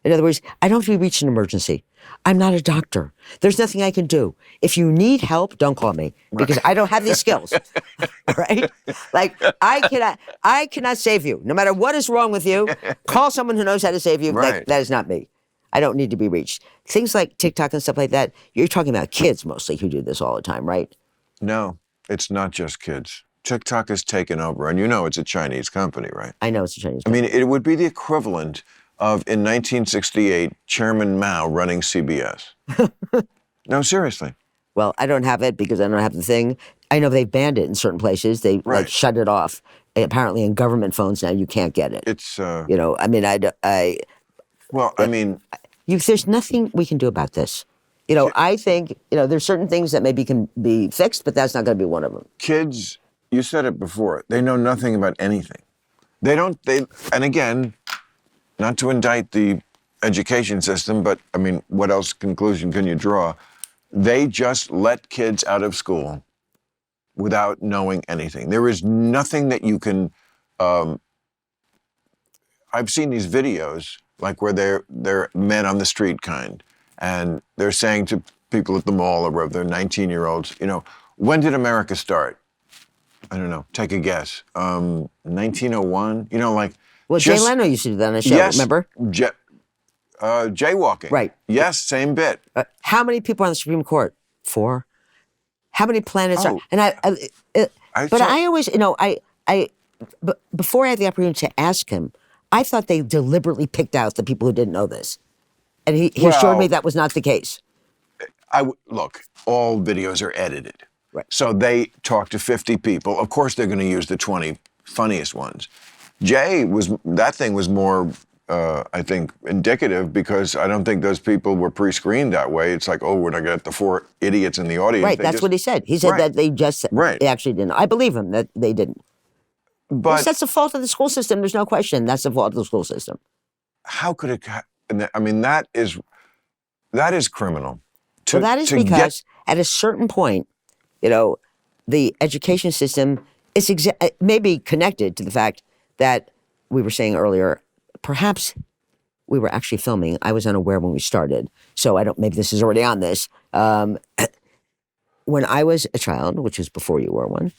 In other words, I don't have to reach an emergency. I'm not a doctor. There's nothing I can do. If you need help, don't call me because I don't have these skills. All right? Like I cannot save you. No matter what is wrong with you, call someone who knows how to save you. Right. That is not me. I don't need to be reached. Things like TikTok and stuff like that, you're talking about kids mostly who do this all the time, right? No, it's not just kids. TikTok has taken over, and you know it's a Chinese company, right? I know it's a Chinese I company. mean, it would be the equivalent of, in 1968, Chairman Mao running CBS. No, seriously. Well, I don't have it because I don't have the thing. I know they've banned it in certain places. They like Right. shut it off. Apparently in government phones now you can't get it. It's, You know, I mean, well, I mean, there's nothing we can do about this. You know, I think, you know, there's certain things that maybe can be fixed, but that's not going to be one of them. kids, you said it before, they know nothing about anything. And again, not to indict the education system, but I mean, what else conclusion can you draw? They just let kids out of school without knowing anything. There is nothing that you can, I've seen these videos like where they're men on the street kind, and they're saying to people at the mall or wherever, they're 19-year-olds, you know, when did America start? I don't know, take a guess. 1901, you know, like. Well, Jay Leno used to do that on a show, Yes, remember? jaywalking. Right. Yes, same bit. How many people on the Supreme Court? 4. How many planets are? Oh. And I but thought- I always, you know, before I had the opportunity to ask him, I thought they deliberately picked out the people who didn't know this. And he assured me Well- that was not the case. Look, all videos are edited. Right. So they talk to 50 people. Of course, they're going to use the 20 funniest ones. That thing was more, I think, indicative because I don't think those people were pre-screened that way. It's like, oh, we're not going to get the 4 idiots in the audience. Right, that's what he said. He said Right. that they actually didn't. I believe him that they didn't. But That's the fault of the school system. There's no question. That's the fault of the school system. how could it? I mean, that is criminal. Well, that is because at a certain point, you know, the education system is maybe connected to the fact that we were saying earlier, perhaps we were actually filming. I was unaware when we started, so maybe this is already on this. When I was a child, which was before you were one,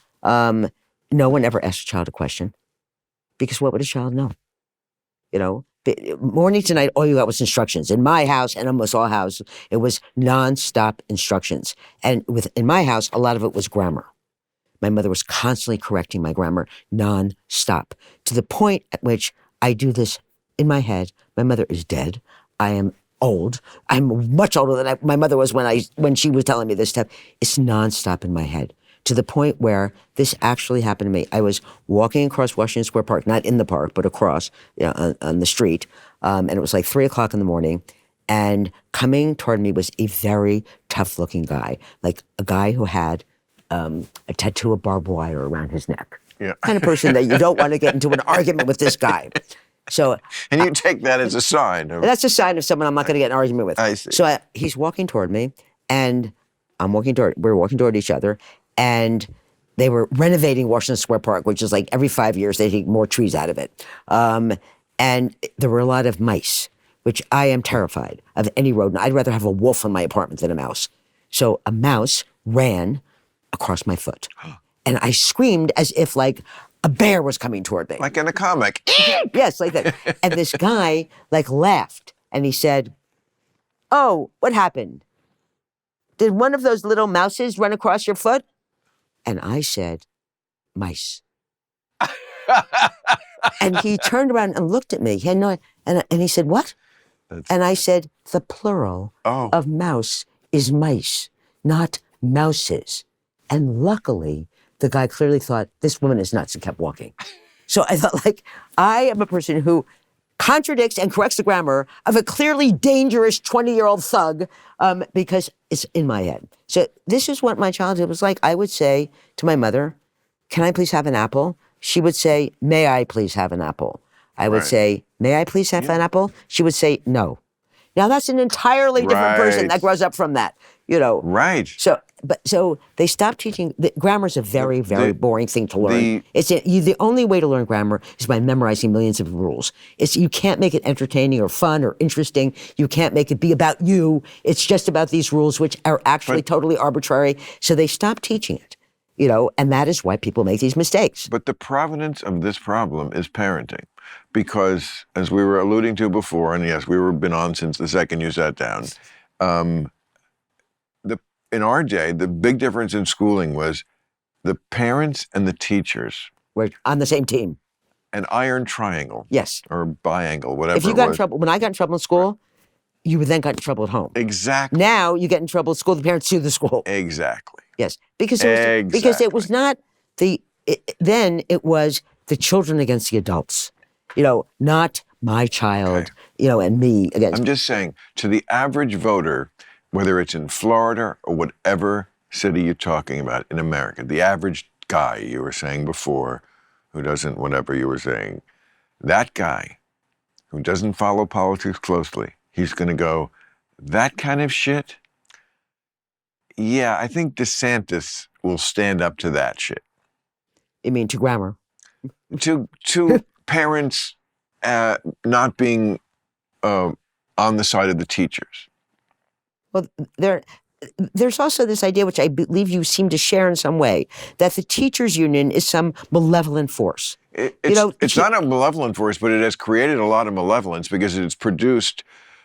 no one ever asked a child a question because what would a child know? You know, morning to night, all you got was instructions. In my house and almost all houses, it was nonstop instructions. And in my house, a lot of it was grammar. My mother was constantly correcting my grammar nonstop to the point at which I do this in my head. My mother is dead. I am old. I'm much older than my mother was when she was telling me this stuff. It's nonstop in my head. To the point where this actually happened to me. I was walking across Washington Square Park, not in the park, but across on the street. And it was like 3:00 in the morning. And coming toward me was a very tough-looking guy, like a guy who had a tattoo of barbed wire around his neck. Yeah. Kind of person that you don't want to get into an argument with this guy. So, and you take that as a sign of. that's a sign of someone I'm not going to get in an argument with. I see. So he's walking toward me, and we're walking toward each other. And they were renovating Washington Square Park, which is like every 5 years they take more trees out of it. And there were a lot of mice, which I am terrified of any rodent. I'd rather have a wolf in my apartment than a mouse. So a mouse ran across my foot. And I screamed as if like a bear was coming toward me. Like in a comic. Yes, like that. And this guy like laughed and he said, "Oh, what happened? Did one of those little mouses run across your foot?" And I said, "Mice." And he turned around and looked at me. He had no, and he said, "What?" And I said, "The plural of mouse is mice, not mouses." And luckily, the guy clearly thought, this woman is nuts, and kept walking. So I thought, like, I am a person who contradicts and corrects the grammar of a clearly dangerous 20-year-old thug because it's in my head. So this is what my childhood was like. I would say to my mother, "Can I please have an apple?" She would say, "May I please have an apple?" I would say, "May I please have an apple?" She would say, "No." Now that's an entirely different person that grows up from that, you know. Right. So they stopped teaching. Grammar is a very, very boring thing to learn. The only way to learn grammar is by memorizing millions of rules. You can't make it entertaining or fun or interesting. You can't make it be about you. It's just about these rules, which are actually totally arbitrary. So they stopped teaching it, you know, and that is why people make these mistakes. But the provenance of this problem is parenting. because, as we were alluding to before, and yes, we've been on since the second you sat down, in our day, the big difference in schooling was the parents and the teachers. We're on the same team. An iron triangle. Yes. Or biangle, whatever If you got in trouble, when I got in trouble in school, you would then got in trouble at home. Exactly. Now you get in trouble at school, the parents sue the school. Exactly. Yes. Because it was not then it was the children against the adults. Not my child, and me against. I'm just saying, to the average voter, whether it's in Florida or whatever city you're talking about in America, the average guy you were saying before, who doesn't, whatever you were saying, that guy who doesn't follow politics closely, he's going to go, that kind of shit? Yeah, I think DeSantis will stand up to that shit. You mean to grammar? To parents not being on the side of the teachers. Well, there's also this idea, which I believe you seem to share in some way, that the teachers' union is some malevolent force. It's not a malevolent force, but it has created a lot of malevolence because it's produced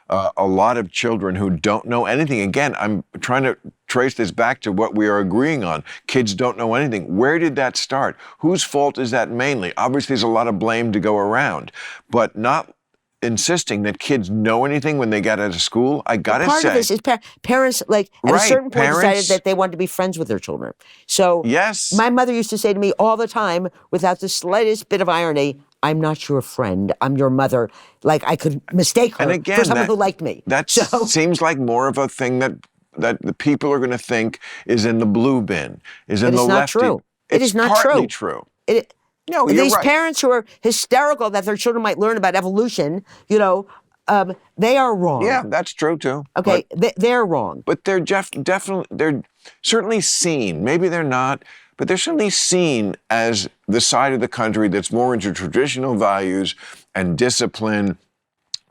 a lot of children who don't know anything. Again, I'm trying to trace this back to what we are agreeing on. Kids don't know anything. Where did that start? Whose fault is that mainly? Obviously, there's a lot of blame to go around, but not insisting that kids know anything when they get out of school. I gotta say, part of this is parents, like, at a certain point decided that they wanted to be friends with their children. So yes, my mother used to say to me all the time, without the slightest bit of irony, "I'm not your friend. I'm your mother." Like I could mistake her for someone who liked me. That seems like more of a thing that the people are going to think is in the blue bin, is in the lefty. It's not true. It is not partly true. No, you're these right. parents who are hysterical that their children might learn about evolution, they are wrong. Yeah, that's true too. Okay, they're wrong. But they're they're certainly seen. Maybe they're not, but they're certainly seen as the side of the country that's more into traditional values and discipline.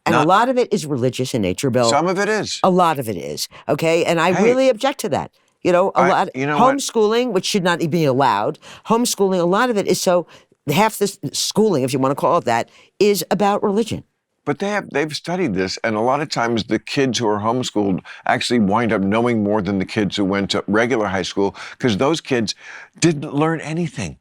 And a lot of it is religious in nature, Bill. Some of it is. A lot of it is. Okay, and I really object to that. Homeschooling, which should not be allowed. Homeschooling, a lot of it is so. Half this schooling, if you want to call it that, is about religion. But they've studied this, and a lot of times the kids who are homeschooled actually wind up knowing more than the kids who went to regular high school, because those kids didn't learn anything.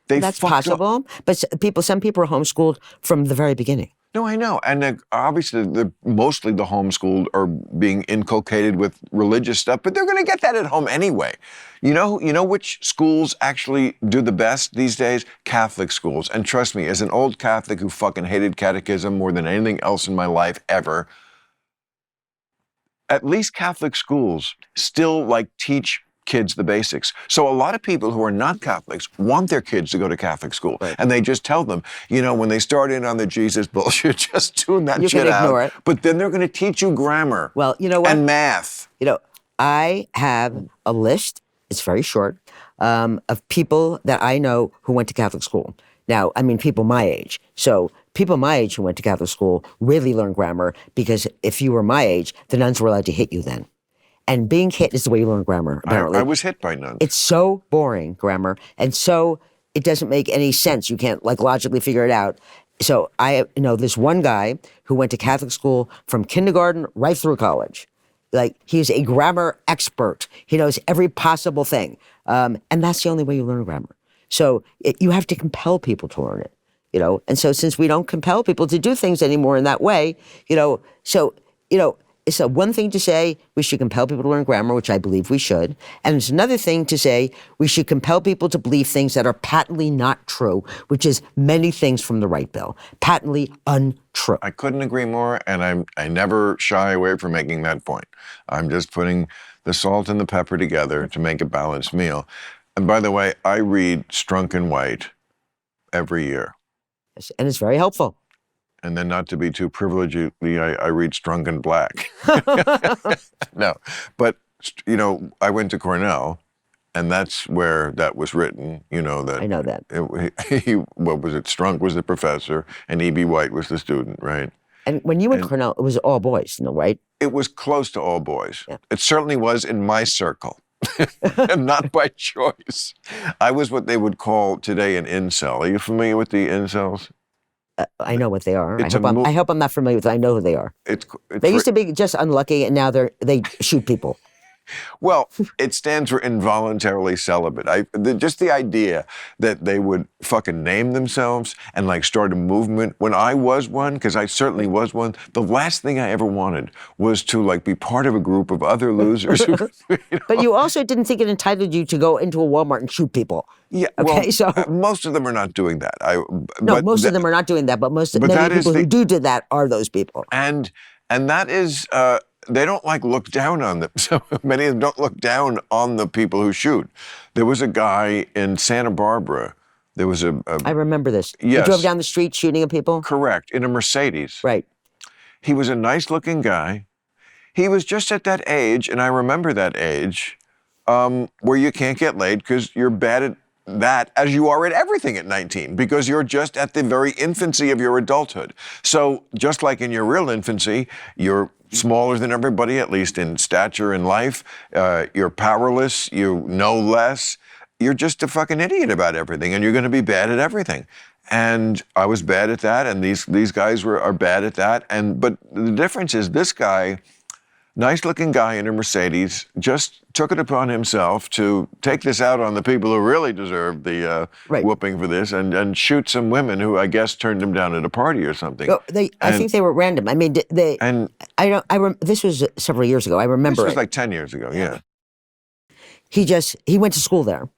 That's possible, but some people are homeschooled from the very beginning. No, I know, and obviously, mostly the homeschooled are being inculcated with religious stuff, but they're going to get that at home anyway. You know which schools actually do the best these days? Catholic schools. And trust me, as an old Catholic who fucking hated catechism more than anything else in my life ever, at least Catholic schools still teach kids the basics. So a lot of people who are not Catholics want their kids to go to Catholic school. Right. And they just tell them, when they start in on the Jesus bullshit, just tune that shit out. Ignore it. But then they're going to teach you grammar. Well, you know what? And math. I have a list, it's very short, of people that I know who went to Catholic school. Now, I mean, people my age. So people my age who went to Catholic school really learned grammar, because if you were my age, the nuns were allowed to hit you then. And being hit is the way you learn grammar, apparently. I was hit by nuns. It's so boring, grammar, and so it doesn't make any sense. You can't, logically figure it out. So I know this one guy who went to Catholic school from kindergarten right through college. He's a grammar expert. He knows every possible thing. And that's the only way you learn grammar. So you have to compel people to learn it, And so since we don't compel people to do things anymore in that way, it's one thing to say we should compel people to learn grammar, which I believe we should. And it's another thing to say we should compel people to believe things that are patently not true, which is many things from the right, Bill. Patently untrue. I couldn't agree more, and I never shy away from making that point. I'm just putting the salt and the pepper together to make a balanced meal. And by the way, I read Strunk and White every year. Yes, and it's very helpful. And then, not to be too privileged, I read Strunk and Black. No, but, I went to Cornell, and that's where that was written, that. I know that. What was it? Strunk was the professor, and E.B. White was the student, right? And when you went to Cornell, it was all boys, right? It was close to all boys. Yeah. It certainly was in my circle. Not by choice. I was what they would call today an incel. Are you familiar with the incels? I know what they are. It's I hope I'm not familiar with them. I know who they are. They used to be just unlucky, and now they shoot people. Well, it stands for involuntarily celibate. Just the idea that they would fucking name themselves and like start a movement. When I was one, because I certainly was one, the last thing I ever wanted was to like be part of a group of other losers. But you also didn't think it entitled you to go into a Walmart and shoot people. Yeah, okay, well, most of them are not doing that. Most of them are not doing that, but many people who do that are those people. And that is, they don't like look down on them. So many of them don't look down on the people who shoot. There was a guy in Santa Barbara. There was I remember this. Yes. He drove down the street shooting at people? Correct, in a Mercedes. Right. He was a nice-looking guy. He was just at that age, and I remember that age, where you can't get laid because you're bad at that as you are at everything at 19, because you're just at the very infancy of your adulthood. So just like in your real infancy, you're smaller than everybody, at least in stature in life. You're powerless. You know less. You're just a fucking idiot about everything, and you're going to be bad at everything. And I was bad at that, and these guys are bad at that. But the difference is this guy, nice-looking guy in a Mercedes, just took it upon himself to take this out on the people who really deserve the whooping for this, and shoot some women who I guess turned him down at a party or something. No, I think they were random. I mean, this was several years ago. I remember this was like 10 years ago. Yeah. He went to school there.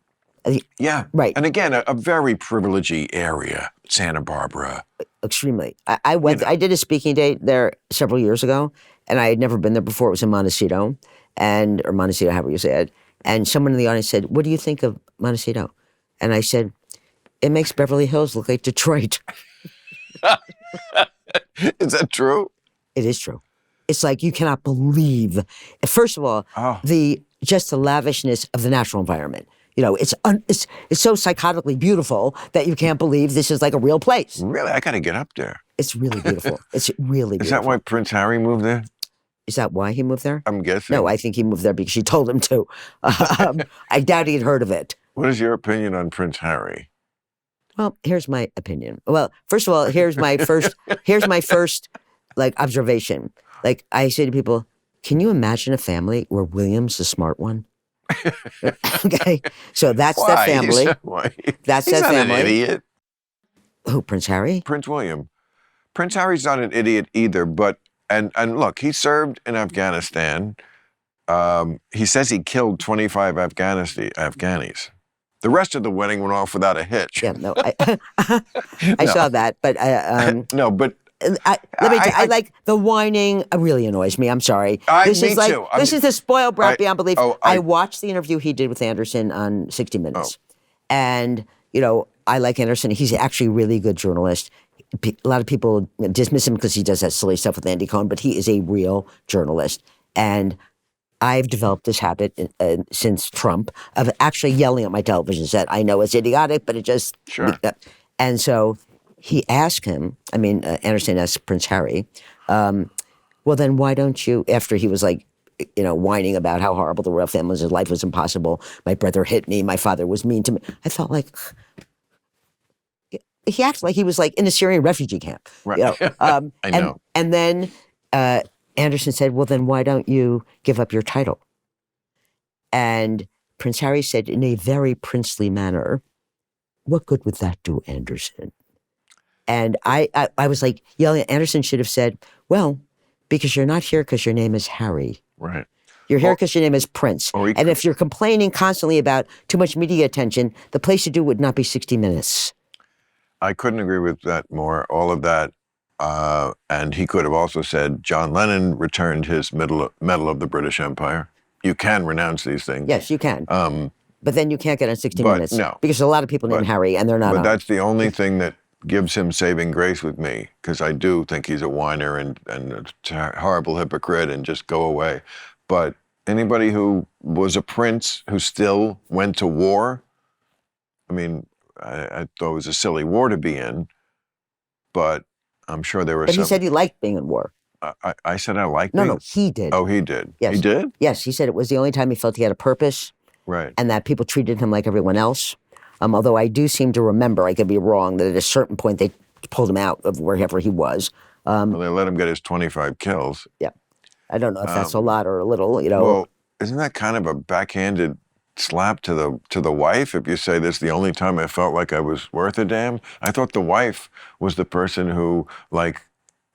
Yeah. Right. And again, a very privileged area, Santa Barbara. Extremely. I went. I did a speaking date there several years ago, and I had never been there before. It was in Montecito, or Montecito, however you say it. And someone in the audience said, "What do you think of Montecito?" And I said, "It makes Beverly Hills look like Detroit." Is that true? It is true. It's like you cannot believe. First of all, the lavishness of the natural environment. You know, it's so psychotically beautiful that you can't believe this is like a real place. Really? I got to get up there. It's really beautiful. It's really beautiful. Is that why Prince Harry moved there? Is that why he moved there? I'm guessing. No, I think he moved there because she told him to. I doubt he had heard of it. What is your opinion on Prince Harry? Well, here's my opinion. Well, first of all, here's my first like observation. Like I say to people, can you imagine a family where William's the smart one? Okay, so that's that family. That's He's that not family. An idiot. Who, Prince Harry? Prince William. Prince Harry's not an idiot either, but and look, he served in Afghanistan. He says he killed 25 Afghanis. The rest of the wedding went off without a hitch. Yeah, no, I saw that, but no, but. I like the whining. Really annoys me. I'm sorry. This me is like too. this is the spoiled brat beyond belief. I watched the interview he did with Anderson on 60 Minutes, and I like Anderson. He's actually a really good journalist. A lot of people dismiss him because he does that silly stuff with Andy Cohen, but he is a real journalist. And I've developed this habit since Trump of actually yelling at my television set. I know it's idiotic, but it just and so. He asked him, Anderson asked Prince Harry, well, then why don't you, after he was like, whining about how horrible the royal family was, his life was impossible, my brother hit me, my father was mean to me. I felt like, he acted like he was like in a Syrian refugee camp. Right. I know. And then Anderson said, well, then why don't you give up your title? And Prince Harry said in a very princely manner, what good would that do, Anderson? And I was like yelling at Anderson should have said, well, because you're not here because your name is Harry. Right. You're here because your name is Prince. And if you're complaining constantly about too much media attention, the place to do would not be 60 Minutes. I couldn't agree with that more, all of that. And he could have also said, John Lennon returned his Medal of the British Empire. You can renounce these things. Yes, you can. But then you can't get on 60 Minutes. No. Because there's a lot of people named Harry and they're not on. But that's the only thing that gives him saving grace with me, because I do think he's a whiner and a horrible hypocrite and just go away. But anybody who was a prince who still went to war, I thought it was a silly war to be in, but I'm sure there were But he said he liked being in war. I said I liked being... No, he did. Oh, he did? Yes. He did? Yes, he said it was the only time he felt he had a purpose. Right. And that people treated him like everyone else. Although I do seem to remember, I could be wrong, that at a certain point they pulled him out of wherever he was. Well, they let him get his 25 kills. Yeah. I don't know if that's a lot or a little, you know. Well, isn't that kind of a backhanded slap to the wife if you say this is the only time I felt like I was worth a damn? I thought the wife was the person who like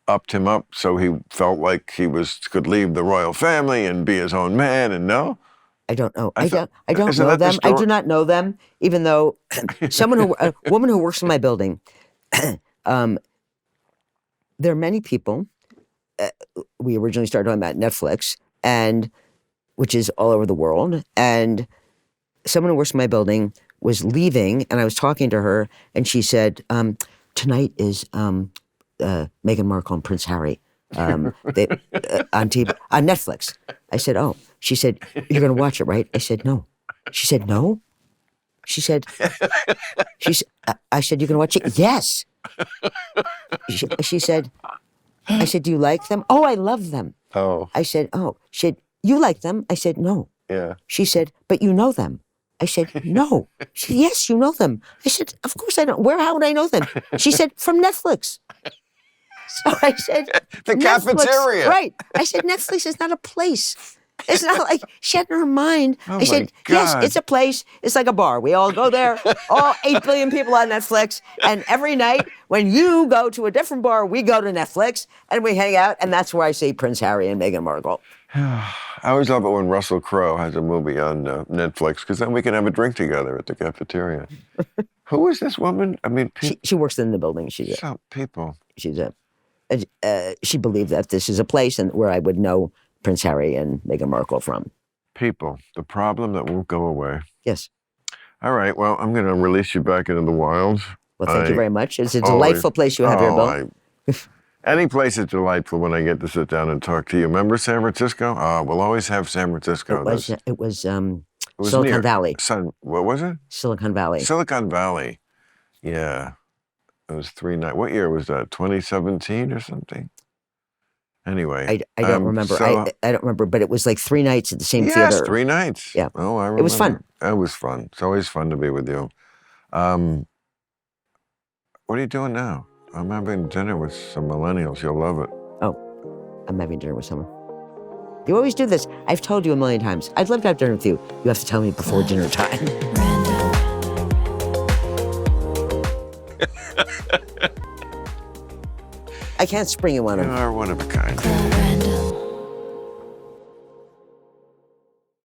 upped him up so he felt like he could leave the royal family and be his own man, and no? I don't know. I I thought- don't isn't know that the them. I story? do not know them, even though a woman who works in my building, there are many people. We originally started talking about Netflix, and which is all over the world. And someone who works in my building was leaving, and I was talking to her, and she said, "Tonight is Meghan Markle and Prince Harry on TV, on Netflix." I said, "Oh." She said, "You're going to watch it, right?" I said, "No." She said, "No." She said, I said, "You're going to watch it?" "Yes." She said, I said, "Do you like them?" "Oh, I love them." Oh, I said, "Oh." She said, "You like them?" I said, "No." yeah. She said, "But you know them." I said, "No." She said, "Yes, you know them." I said, "Of course I don't. How would I know them?" She said, "From Netflix." So I said, The "Netflix." cafeteria. Right. I said, "Netflix is not a place." It's not like she had in her mind. Oh I said, my "Yes, God. it's a place. It's like a bar. We all go there, all 8 billion people on Netflix. And every night when you go to a different bar, we go to Netflix and we hang out. And that's where I see Prince Harry and Meghan Markle." I always love it when Russell Crowe has a movie on Netflix, because then we can have a drink together at the cafeteria. Who is this woman? I mean, She works in the building. She's she believed that this is a place and where I would know Prince Harry and Meghan Markle from. people, the problem that won't go away. Yes. All right, well, I'm going to release you back into the wild. Well, thank you very much. It's a always- delightful place you have here, Bill. Any place is delightful when I get to sit down and talk to you. Remember San Francisco? We'll always have San Francisco. It was was Silicon near- Valley. What was it? Silicon Valley. Silicon Valley. Yeah. It was 3 nights. What year was that? 2017 or something? Anyway. I don't remember. I don't remember, but it was like 3 nights at the same yes, theater. 3 nights. Yeah. Oh, I remember. It was fun. It was fun. It's always fun to be with you. What are you doing now? I'm having dinner with some millennials. You'll love it. Oh, I'm having dinner with someone. You always do this. I've told you a million times. I'd love to have dinner with you. You have to tell me before dinner time. I can't spring you one. You are one of a kind.